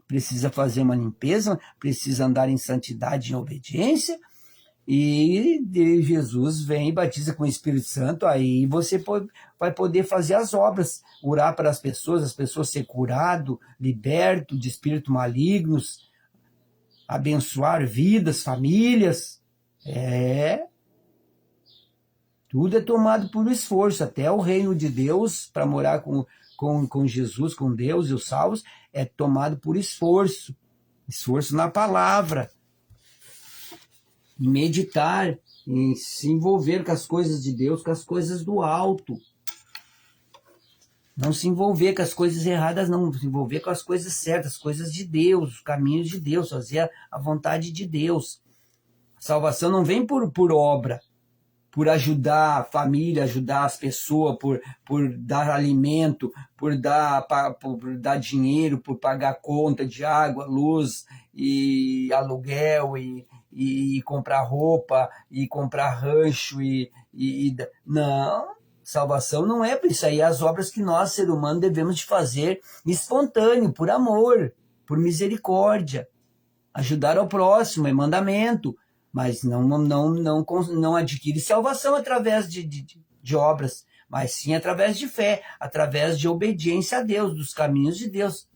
precisa fazer uma limpeza, precisa andar em santidade e em obediência, e Jesus vem e batiza com o Espírito Santo, aí você vai poder fazer as obras, orar para as pessoas ser curado, liberto de espíritos malignos, abençoar vidas, famílias. Tudo é tomado por esforço, até o reino de Deus, para morar com Jesus, com Deus e os salvos, é tomado por esforço na palavra, em meditar, em se envolver com as coisas de Deus, com as coisas do alto. Não se envolver com as coisas erradas, não, se envolver com as coisas certas, as coisas de Deus, os caminhos de Deus, fazer a vontade de Deus. A salvação não vem por obra, por ajudar a família, ajudar as pessoas, por dar alimento, por dar dinheiro, por pagar conta de água, luz e aluguel e comprar roupa e comprar rancho não, salvação não é por isso aí, as obras que nós, ser humano, devemos de fazer espontâneo, por amor, por misericórdia, ajudar ao próximo, é mandamento, mas não adquire salvação através de obras, mas sim através de fé, através de obediência a Deus, dos caminhos de Deus.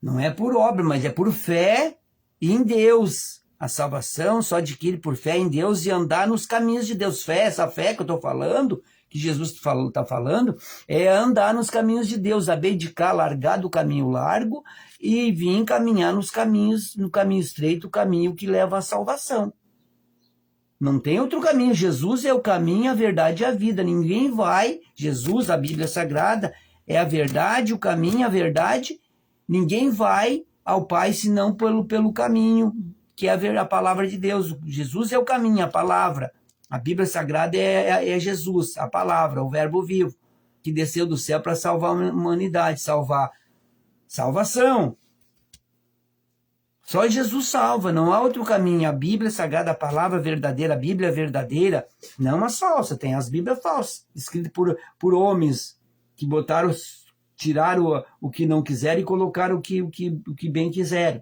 Não é por obra, mas é por fé em Deus. A salvação só adquire por fé em Deus e andar nos caminhos de Deus. Fé, essa fé que eu estou falando, que Jesus está falando, é andar nos caminhos de Deus, abdicar, largar do caminho largo e vir caminhar no caminho estreito, o caminho que leva à salvação. Não tem outro caminho. Jesus é o caminho, a verdade e a vida. Ninguém vai. Jesus, a Bíblia Sagrada, é a verdade, o caminho, a verdade. Ninguém vai ao Pai senão pelo caminho, que é a palavra de Deus. Jesus é o caminho, a palavra. A Bíblia Sagrada é Jesus, a palavra, o verbo vivo, que desceu do céu para salvar a humanidade, salvação. Só Jesus salva, não há outro caminho. A Bíblia Sagrada, a palavra verdadeira, a Bíblia verdadeira, não as falsas, tem as Bíblias falsas, escritas por homens que tiraram o que não quiseram e colocaram o que bem quiseram.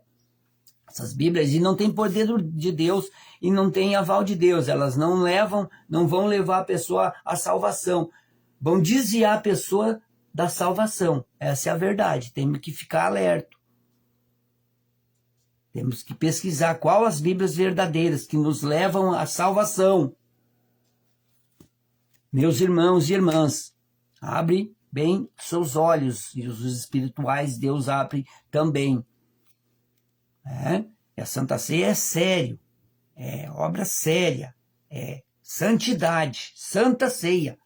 Essas Bíblias e não tem poder de Deus e não tem aval de Deus. Elas não vão levar a pessoa à salvação. Vão desviar a pessoa da salvação. Essa é a verdade. Temos que ficar alerta. Temos que pesquisar qual as Bíblias verdadeiras que nos levam à salvação. Meus irmãos e irmãs, abre bem seus olhos e os espirituais Deus abre também. E a Santa Ceia é sério, é obra séria, é santidade, Santa Ceia.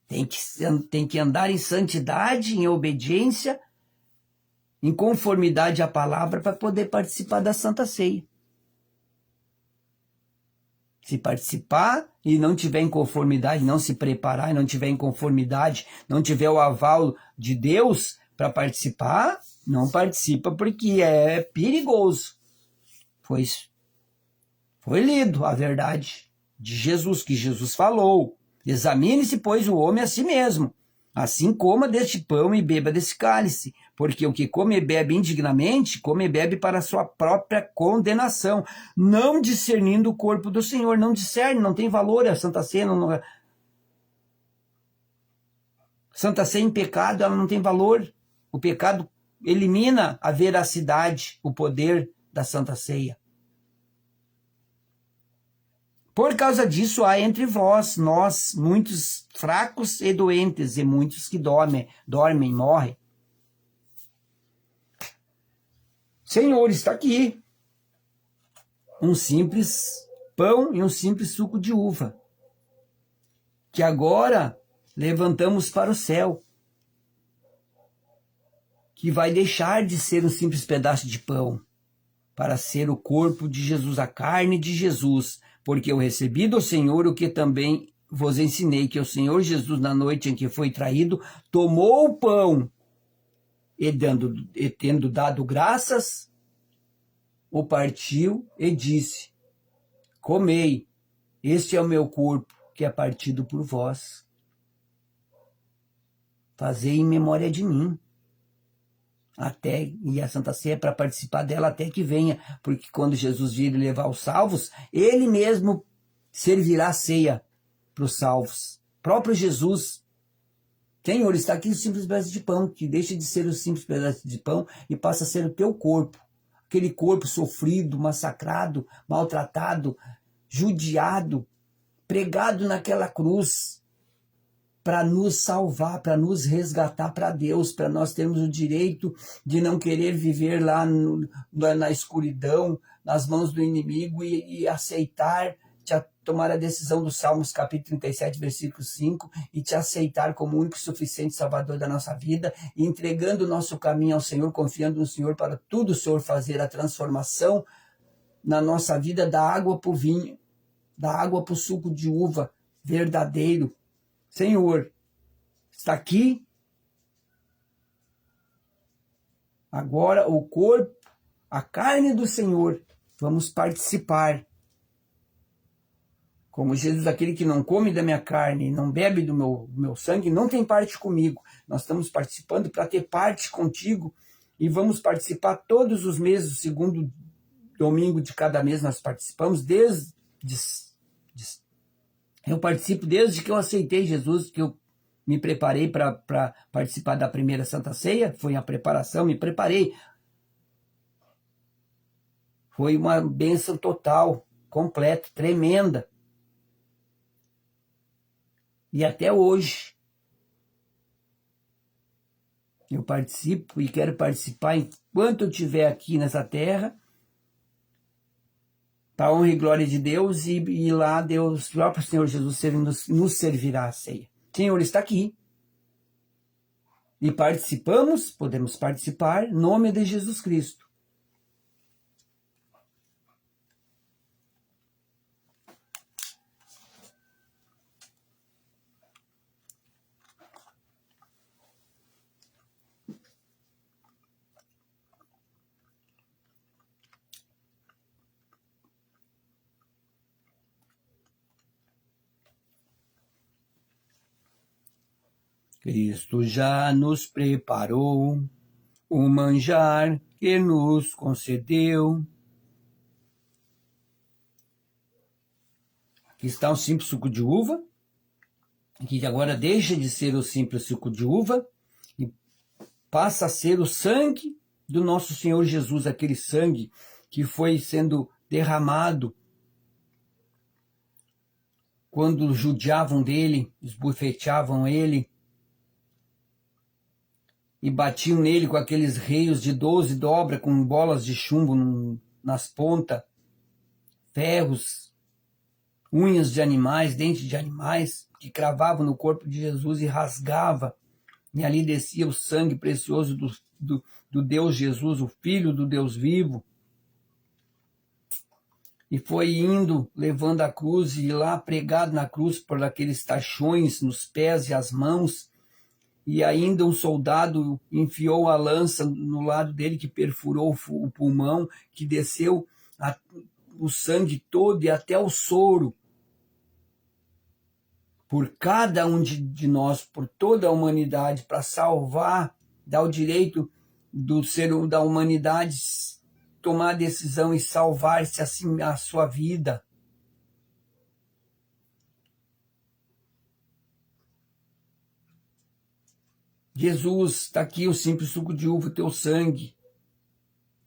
Tem que andar em santidade, em obediência, em conformidade à palavra para poder participar da Santa Ceia. Se participar e não tiver em conformidade, não se preparar e não tiver em conformidade, não tiver o aval de Deus para participar, não participa porque é perigoso. Foi lido a verdade de Jesus, que Jesus falou. Examine-se, pois, o homem a si mesmo. Assim coma deste pão e beba desse cálice, porque o que come e bebe indignamente, come e bebe para a sua própria condenação, não discernindo o corpo do Senhor. Não discerne, não tem valor a Santa Ceia. Santa Ceia em pecado, ela não tem valor. O pecado elimina a veracidade, o poder da Santa Ceia. Por causa disso, há entre nós, muitos fracos e doentes, e muitos que dormem, morrem. Senhor, está aqui um simples pão e um simples suco de uva, que agora levantamos para o céu, que vai deixar de ser um simples pedaço de pão, para ser o corpo de Jesus, a carne de Jesus, porque eu recebi do Senhor o que também vos ensinei, que o Senhor Jesus, na noite em que foi traído, tomou o pão e tendo dado graças, o partiu e disse: comei, este é o meu corpo, que é partido por vós. Fazei em memória de mim. E a Santa Ceia é para participar dela até que venha, porque quando Jesus vir levar os salvos, ele mesmo servirá a ceia para os salvos. Próprio Jesus. Senhor, está aqui o simples pedaço de pão, que deixa de ser o simples pedaço de pão e passa a ser o teu corpo. Aquele corpo sofrido, massacrado, maltratado, judiado, pregado naquela cruz, para nos salvar, para nos resgatar para Deus, para nós termos o direito de não querer viver lá na escuridão, nas mãos do inimigo e aceitar, tomar a decisão do Salmos capítulo 37, versículo 5, e te aceitar como único e suficiente Salvador da nossa vida, e entregando o nosso caminho ao Senhor, confiando no Senhor para tudo o Senhor fazer a transformação na nossa vida da água para o vinho, da água para o suco de uva verdadeiro. Senhor, está aqui agora o corpo, a carne do Senhor. Vamos participar. Como Jesus, aquele que não come da minha carne, não bebe do meu sangue, não tem parte comigo. Nós estamos participando para ter parte contigo e vamos participar todos os meses, o segundo domingo de cada mês nós participamos, eu participo desde que eu aceitei Jesus, que eu me preparei para participar da primeira Santa Ceia, foi a preparação, me preparei. Foi uma bênção total, completa, tremenda. E até hoje eu participo e quero participar enquanto eu estiver aqui nessa terra, para a honra e glória de Deus, e lá Deus, o próprio Senhor Jesus nos servirá a ceia. O Senhor está aqui. E participamos, podemos participar, em nome de Jesus Cristo. Cristo já nos preparou o manjar que nos concedeu. Aqui está um simples suco de uva, que agora deixa de ser o simples suco de uva e passa a ser o sangue do nosso Senhor Jesus, aquele sangue que foi sendo derramado quando judiavam dele, esbofeteavam ele, e batiam nele com aqueles reios de 12 dobra, com bolas de chumbo nas pontas, ferros, unhas de animais, dentes de animais, que cravavam no corpo de Jesus e rasgava, e ali descia o sangue precioso do Deus Jesus, o Filho do Deus vivo, e foi indo, levando a cruz, e lá pregado na cruz por aqueles tachões nos pés e as mãos, e ainda um soldado enfiou a lança no lado dele, que perfurou o pulmão, que desceu o sangue todo e até o soro, por cada um de nós, por toda a humanidade, para salvar, dar o direito da humanidade tomar a decisão e salvar-se assim a sua vida. Jesus, está aqui o simples suco de uva, o teu sangue,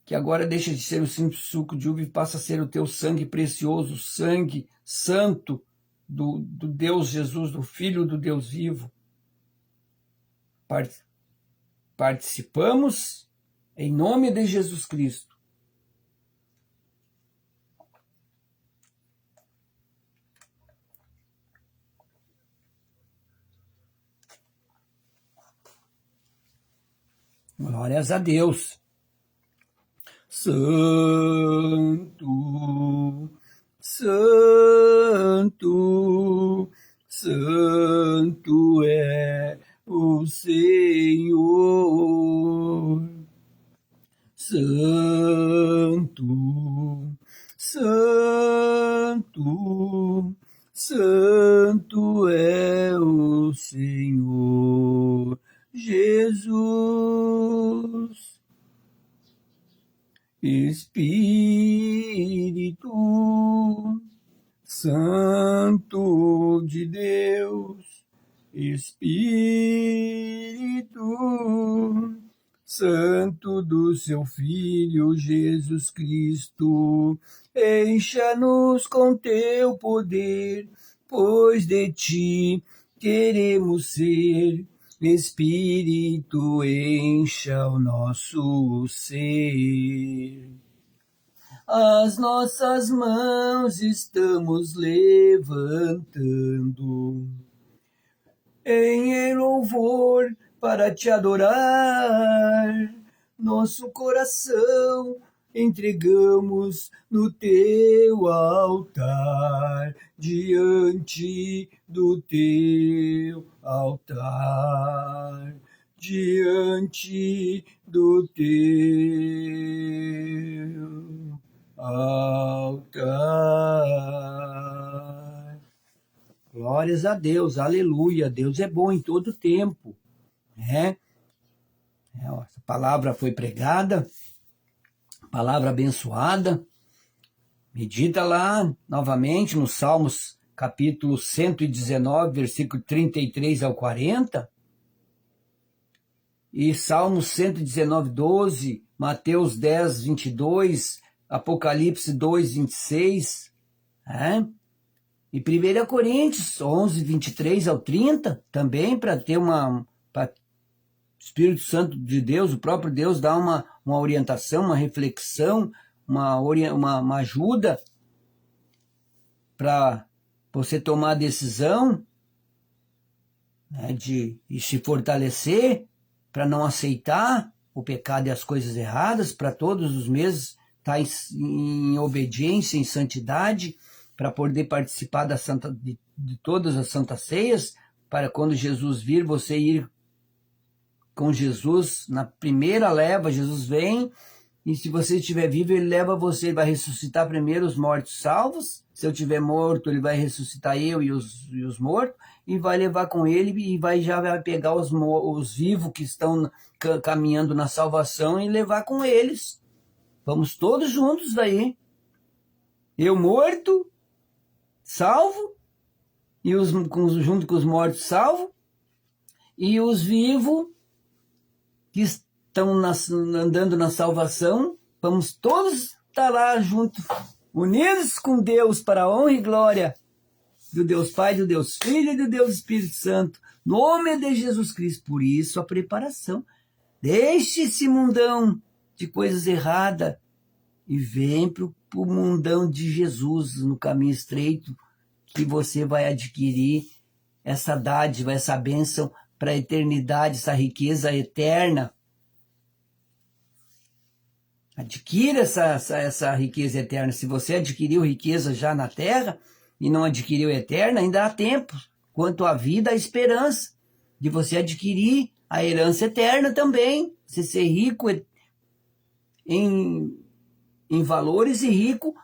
que agora deixa de ser o simples suco de uva e passa a ser o teu sangue precioso, o sangue santo do Deus Jesus, do Filho do Deus vivo. Participamos em nome de Jesus Cristo. Glórias a Deus. Santo, santo, santo é o Senhor. Santo, santo, santo é o Senhor Jesus. Espírito Santo de Deus, Espírito Santo do seu Filho Jesus Cristo, encha-nos com teu poder, pois de ti queremos ser. Espírito, encha o nosso ser. As nossas mãos estamos levantando em louvor para te adorar. Nosso coração entregamos no teu altar, diante do teu altar, diante do teu altar. Glórias a Deus, aleluia, Deus é bom em todo tempo, né? Essa palavra foi pregada, palavra abençoada. Medita lá novamente no Salmos capítulo 119, versículo 33 ao 40. E Salmos 119, 12, Mateus 10, 22, Apocalipse 2, 26. E 1 Coríntios 11, 23 ao 30, também para ter pra Espírito Santo de Deus, o próprio Deus, dá uma orientação, uma reflexão, uma ajuda para você tomar a decisão, né, de se fortalecer, para não aceitar o pecado e as coisas erradas, para todos os meses estar em obediência, em santidade, para poder participar de todas as santas ceias, para quando Jesus vir, você ir com Jesus na primeira leva. Jesus vem, e se você estiver vivo, ele leva você, ele vai ressuscitar primeiro os mortos salvos. Se eu estiver morto, ele vai ressuscitar eu e os mortos, e vai levar com ele, e já vai pegar os vivos que estão caminhando na salvação e levar com eles. Vamos todos juntos daí. Eu morto, salvo, e junto com os mortos salvo, e os vivos que estão andando na salvação, vamos todos estar lá juntos, unidos com Deus, para a honra e glória do Deus Pai, do Deus Filho e do Deus Espírito Santo, nome de Jesus Cristo. Por isso a preparação. Deixe esse mundão de coisas erradas e vem para o mundão de Jesus, no caminho estreito, que você vai adquirir essa dádiva, essa bênção para a eternidade, essa riqueza eterna. Adquira essa riqueza eterna. Se você adquiriu riqueza já na terra e não adquiriu eterna, ainda há tempo. Quanto à vida, a esperança de você adquirir a herança eterna também. Você ser rico em valores e rico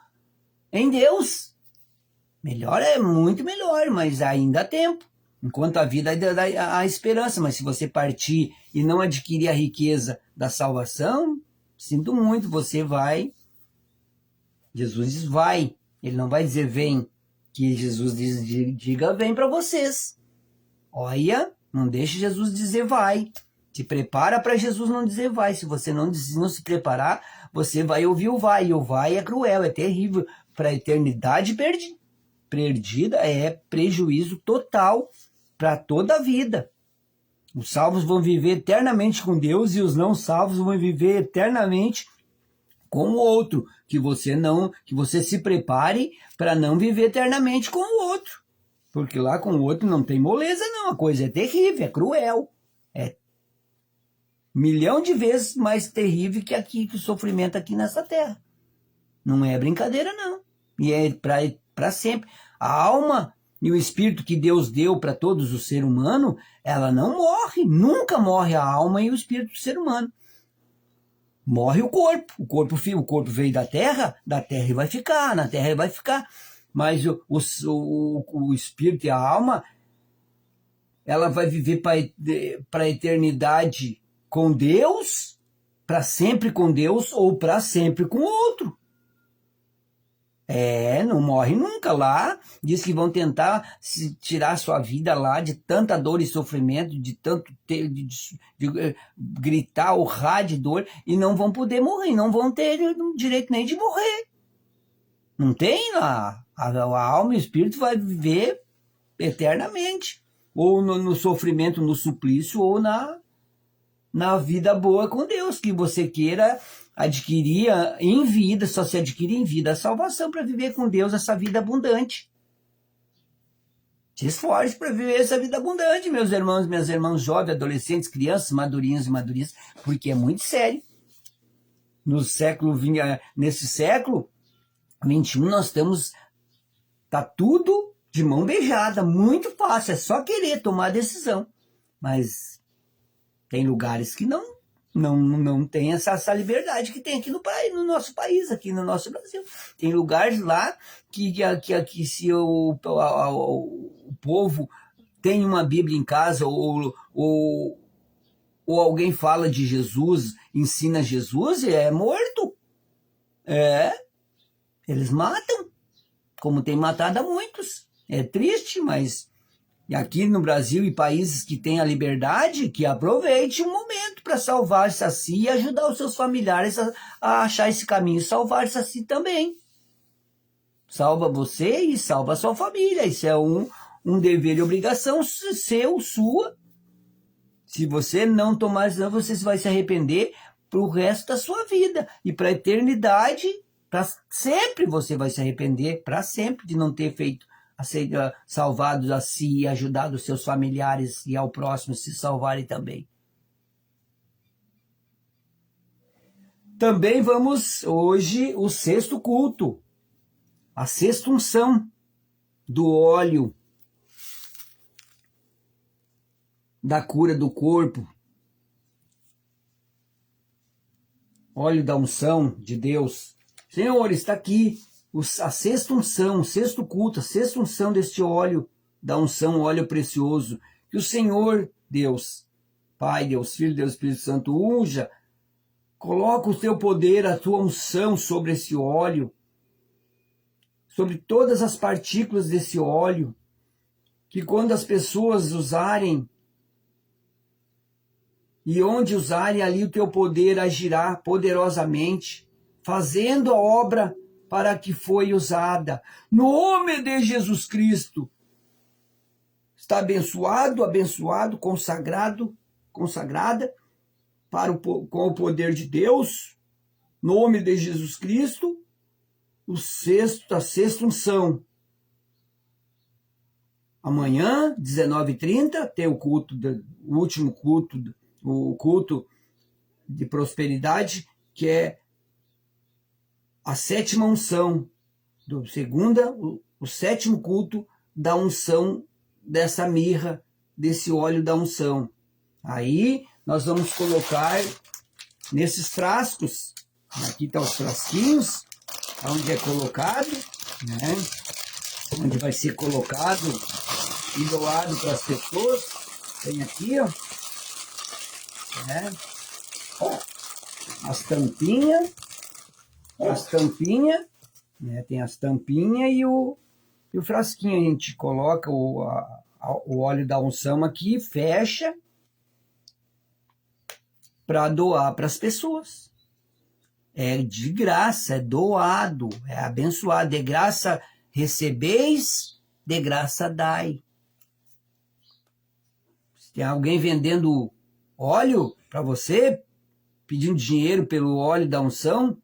em Deus. Melhor, é muito melhor, mas ainda há tempo. Enquanto a vida, há esperança. Mas se você partir e não adquirir a riqueza da salvação, sinto muito, você vai. Jesus diz vai. Ele não vai dizer vem. Que Jesus diga vem para vocês. Olha, não deixe Jesus dizer vai. Se prepara para Jesus não dizer vai. Se você não se preparar, você vai ouvir o vai. E o vai é cruel, é terrível. Para a eternidade perdida é prejuízo total para toda a vida. Os salvos vão viver eternamente com Deus e os não salvos vão viver eternamente com o outro. Que você se prepare para não viver eternamente com o outro. Porque lá com o outro não tem moleza não, a coisa é terrível, é cruel. É 1.000.000 de vezes mais terrível que o sofrimento aqui nessa terra. Não é brincadeira não. E é para sempre. A alma e o espírito que Deus deu para todos os seres humanos, ela não morre, nunca morre a alma e o espírito do ser humano. Morre o corpo. O corpo veio da terra e vai ficar, na terra ele vai ficar. Mas o espírito e a alma, ela vai viver para a eternidade com Deus, para sempre com Deus ou para sempre com o outro. Não morre nunca lá. Diz que vão tentar tirar sua vida lá de tanta dor e sofrimento, de tanto de gritar, urrar de dor, e não vão poder morrer, não vão ter direito nem de morrer. Não tem lá. A alma e o espírito vai viver eternamente. Ou no sofrimento, no suplício, ou na vida boa com Deus, que você queira adquirir em vida, só se adquire em vida a salvação para viver com Deus essa vida abundante. Se esforce para viver essa vida abundante, meus irmãos, minhas irmãs, jovens, adolescentes, crianças, madurinhos e madurinhas, porque é muito sério. nesse século 21 nós estamos, tá tudo de mão beijada, muito fácil, é só querer tomar a decisão. Mas tem lugares que não tem essa liberdade que tem aqui no nosso país, aqui no nosso Brasil. Tem lugares lá que se o povo tem uma Bíblia em casa ou alguém fala de Jesus, ensina Jesus, é morto. Eles matam, como tem matado a muitos. É triste, mas aqui no Brasil e países que têm a liberdade, que aproveite um momento para salvar-se a si e ajudar os seus familiares a achar esse caminho, salvar-se a si também. Salva você e salva a sua família. Isso é um dever e obrigação seu, sua. Se você não tomar decisão, você vai se arrepender para o resto da sua vida. E para a eternidade, para sempre você vai se arrepender, para sempre, de não ter salvado a si e ajudado os seus familiares e ao próximo se salvarem também. Também vamos hoje o sexto culto, a sexta unção do óleo da cura do corpo, óleo da unção de Deus. Senhor, está aqui a sexta unção, o sexto culto, a sexta unção deste óleo da unção, óleo precioso, que o Senhor, Deus, Pai, Deus Filho, Deus Espírito Santo, unja, coloca o teu poder, a tua unção sobre esse óleo, sobre todas as partículas desse óleo, que quando as pessoas usarem, e onde usarem ali o teu poder agirá poderosamente, fazendo a obra para que foi usada. No nome de Jesus Cristo. Está abençoado, consagrada com o poder de Deus. No nome de Jesus Cristo. A sexta unção. Amanhã, 19h30, tem o último culto, o culto de prosperidade, que é a sétima unção, o sétimo culto da unção dessa mirra, desse óleo da unção. Aí nós vamos colocar nesses frascos, aqui estão os frasquinhos, onde é colocado, né? Onde vai ser colocado e doado para as pessoas. Tem aqui, ó. As tampinhas, né? Tem as tampinhas e o frasquinho. A gente coloca o óleo da unção aqui, fecha para doar para as pessoas. É de graça, é doado, é abençoado. De graça recebeis, de graça dai. Se tem alguém vendendo óleo para você, pedindo dinheiro pelo óleo da unção,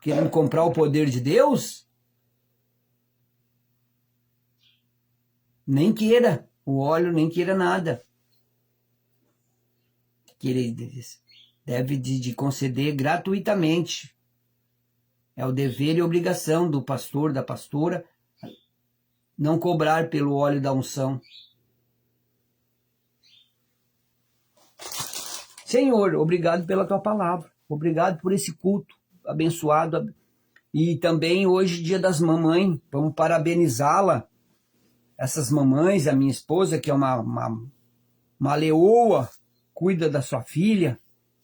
querendo comprar o poder de Deus, nem queira o óleo, nem queira nada. Deve de conceder gratuitamente. É o dever e obrigação do pastor, da pastora, não cobrar pelo óleo da unção. Senhor, obrigado pela tua palavra, obrigado por esse culto abençoado, e também hoje, dia das mamães, vamos parabenizá-la, essas mamães, a minha esposa, que é uma leoa, cuida da sua filha,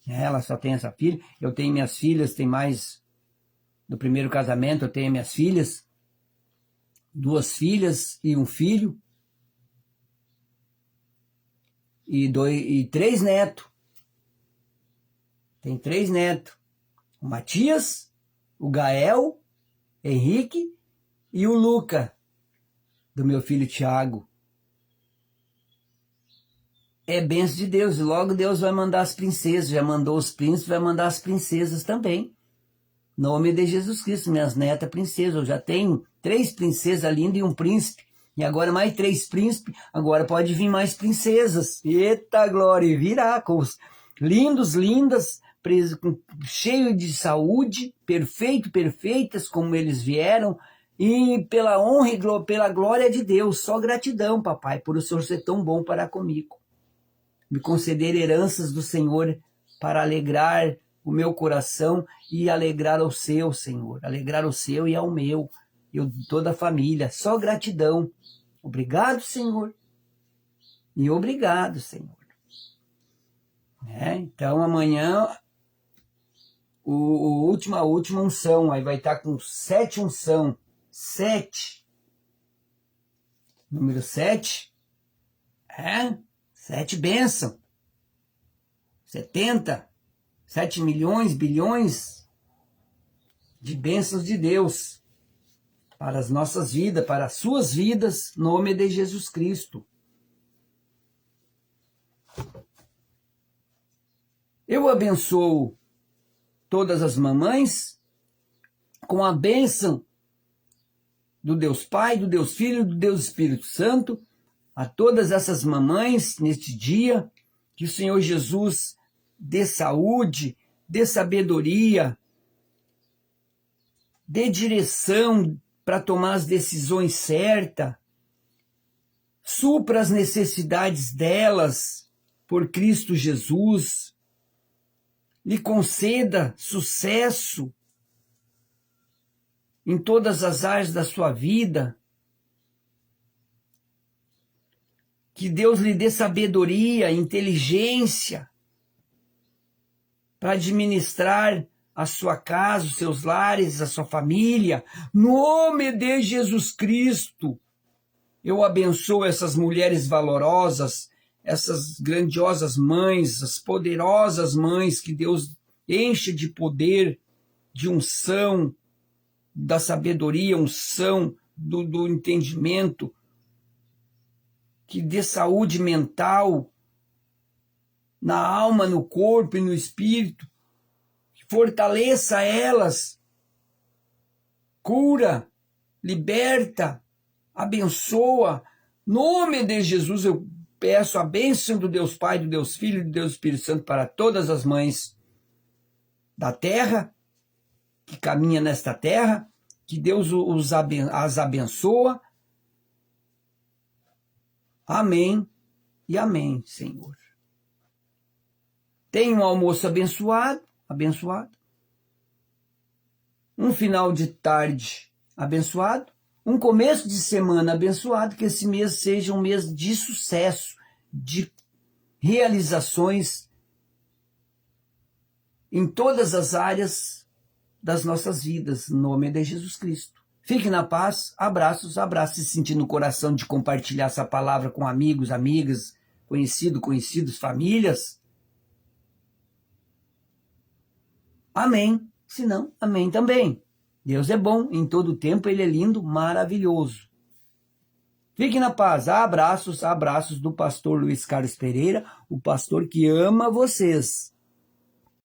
ela só tem essa filha, eu tenho minhas filhas, tem mais, do primeiro casamento eu tenho minhas filhas, 2 filhas e um filho, e 3 netos. Tem 3 netos. O Matias, o Gael, Henrique e o Luca, do meu filho Tiago. É bênção de Deus. E logo Deus vai mandar as princesas. Já mandou os príncipes, vai mandar as princesas também. Em nome de Jesus Cristo, minhas netas princesas. Eu já tenho 3 princesas lindas e um príncipe. E agora mais 3 príncipes. Agora pode vir mais princesas. Eita glória! E virá com os lindas, cheio de saúde, perfeitas como eles vieram, e pela honra e pela glória de Deus. Só gratidão, papai, por o Senhor ser tão bom para comigo. Me conceder heranças do Senhor para alegrar o meu coração e alegrar o seu, Senhor. Alegrar o seu e ao meu, e toda a família. Só gratidão. Obrigado, Senhor. E obrigado, Senhor. Então, amanhã, a última unção, aí vai estar com 7 unção. 7. Número 7. 7 bênção. 70. 7 milhões, bilhões de bênçãos de Deus para as nossas vidas, para as suas vidas, no nome de Jesus Cristo. Eu abençoo todas as mamães com a bênção do Deus Pai, do Deus Filho, do Deus Espírito Santo, a todas essas mamães neste dia, que o Senhor Jesus dê saúde, dê sabedoria, dê direção para tomar as decisões certas, supra as necessidades delas por Cristo Jesus, lhe conceda sucesso em todas as áreas da sua vida, que Deus lhe dê sabedoria, inteligência para administrar a sua casa, os seus lares, a sua família. No nome de Jesus Cristo, eu abençoo essas mulheres valorosas, essas grandiosas mães, as poderosas mães que Deus enche de poder, de unção, da sabedoria, unção, do entendimento, que dê saúde mental, na alma, no corpo e no espírito, que fortaleça elas, cura, liberta, abençoa. Em nome de Jesus eu peço a bênção do Deus Pai, do Deus Filho e do Deus Espírito Santo para todas as mães da terra, que caminha nesta terra, que Deus as abençoa. Amém e amém, Senhor. Tenha um almoço abençoado, um final de tarde abençoado, um começo de semana abençoado, que esse mês seja um mês de sucesso, de realizações em todas as áreas das nossas vidas, no nome de Jesus Cristo. Fique na paz, abraços, se sentindo no coração de compartilhar essa palavra com amigos, amigas, conhecidos, famílias. Amém. Se não, amém também. Deus é bom, em todo tempo Ele é lindo, maravilhoso. Fique na paz, abraços do pastor Luiz Carlos Pereira, o pastor que ama vocês.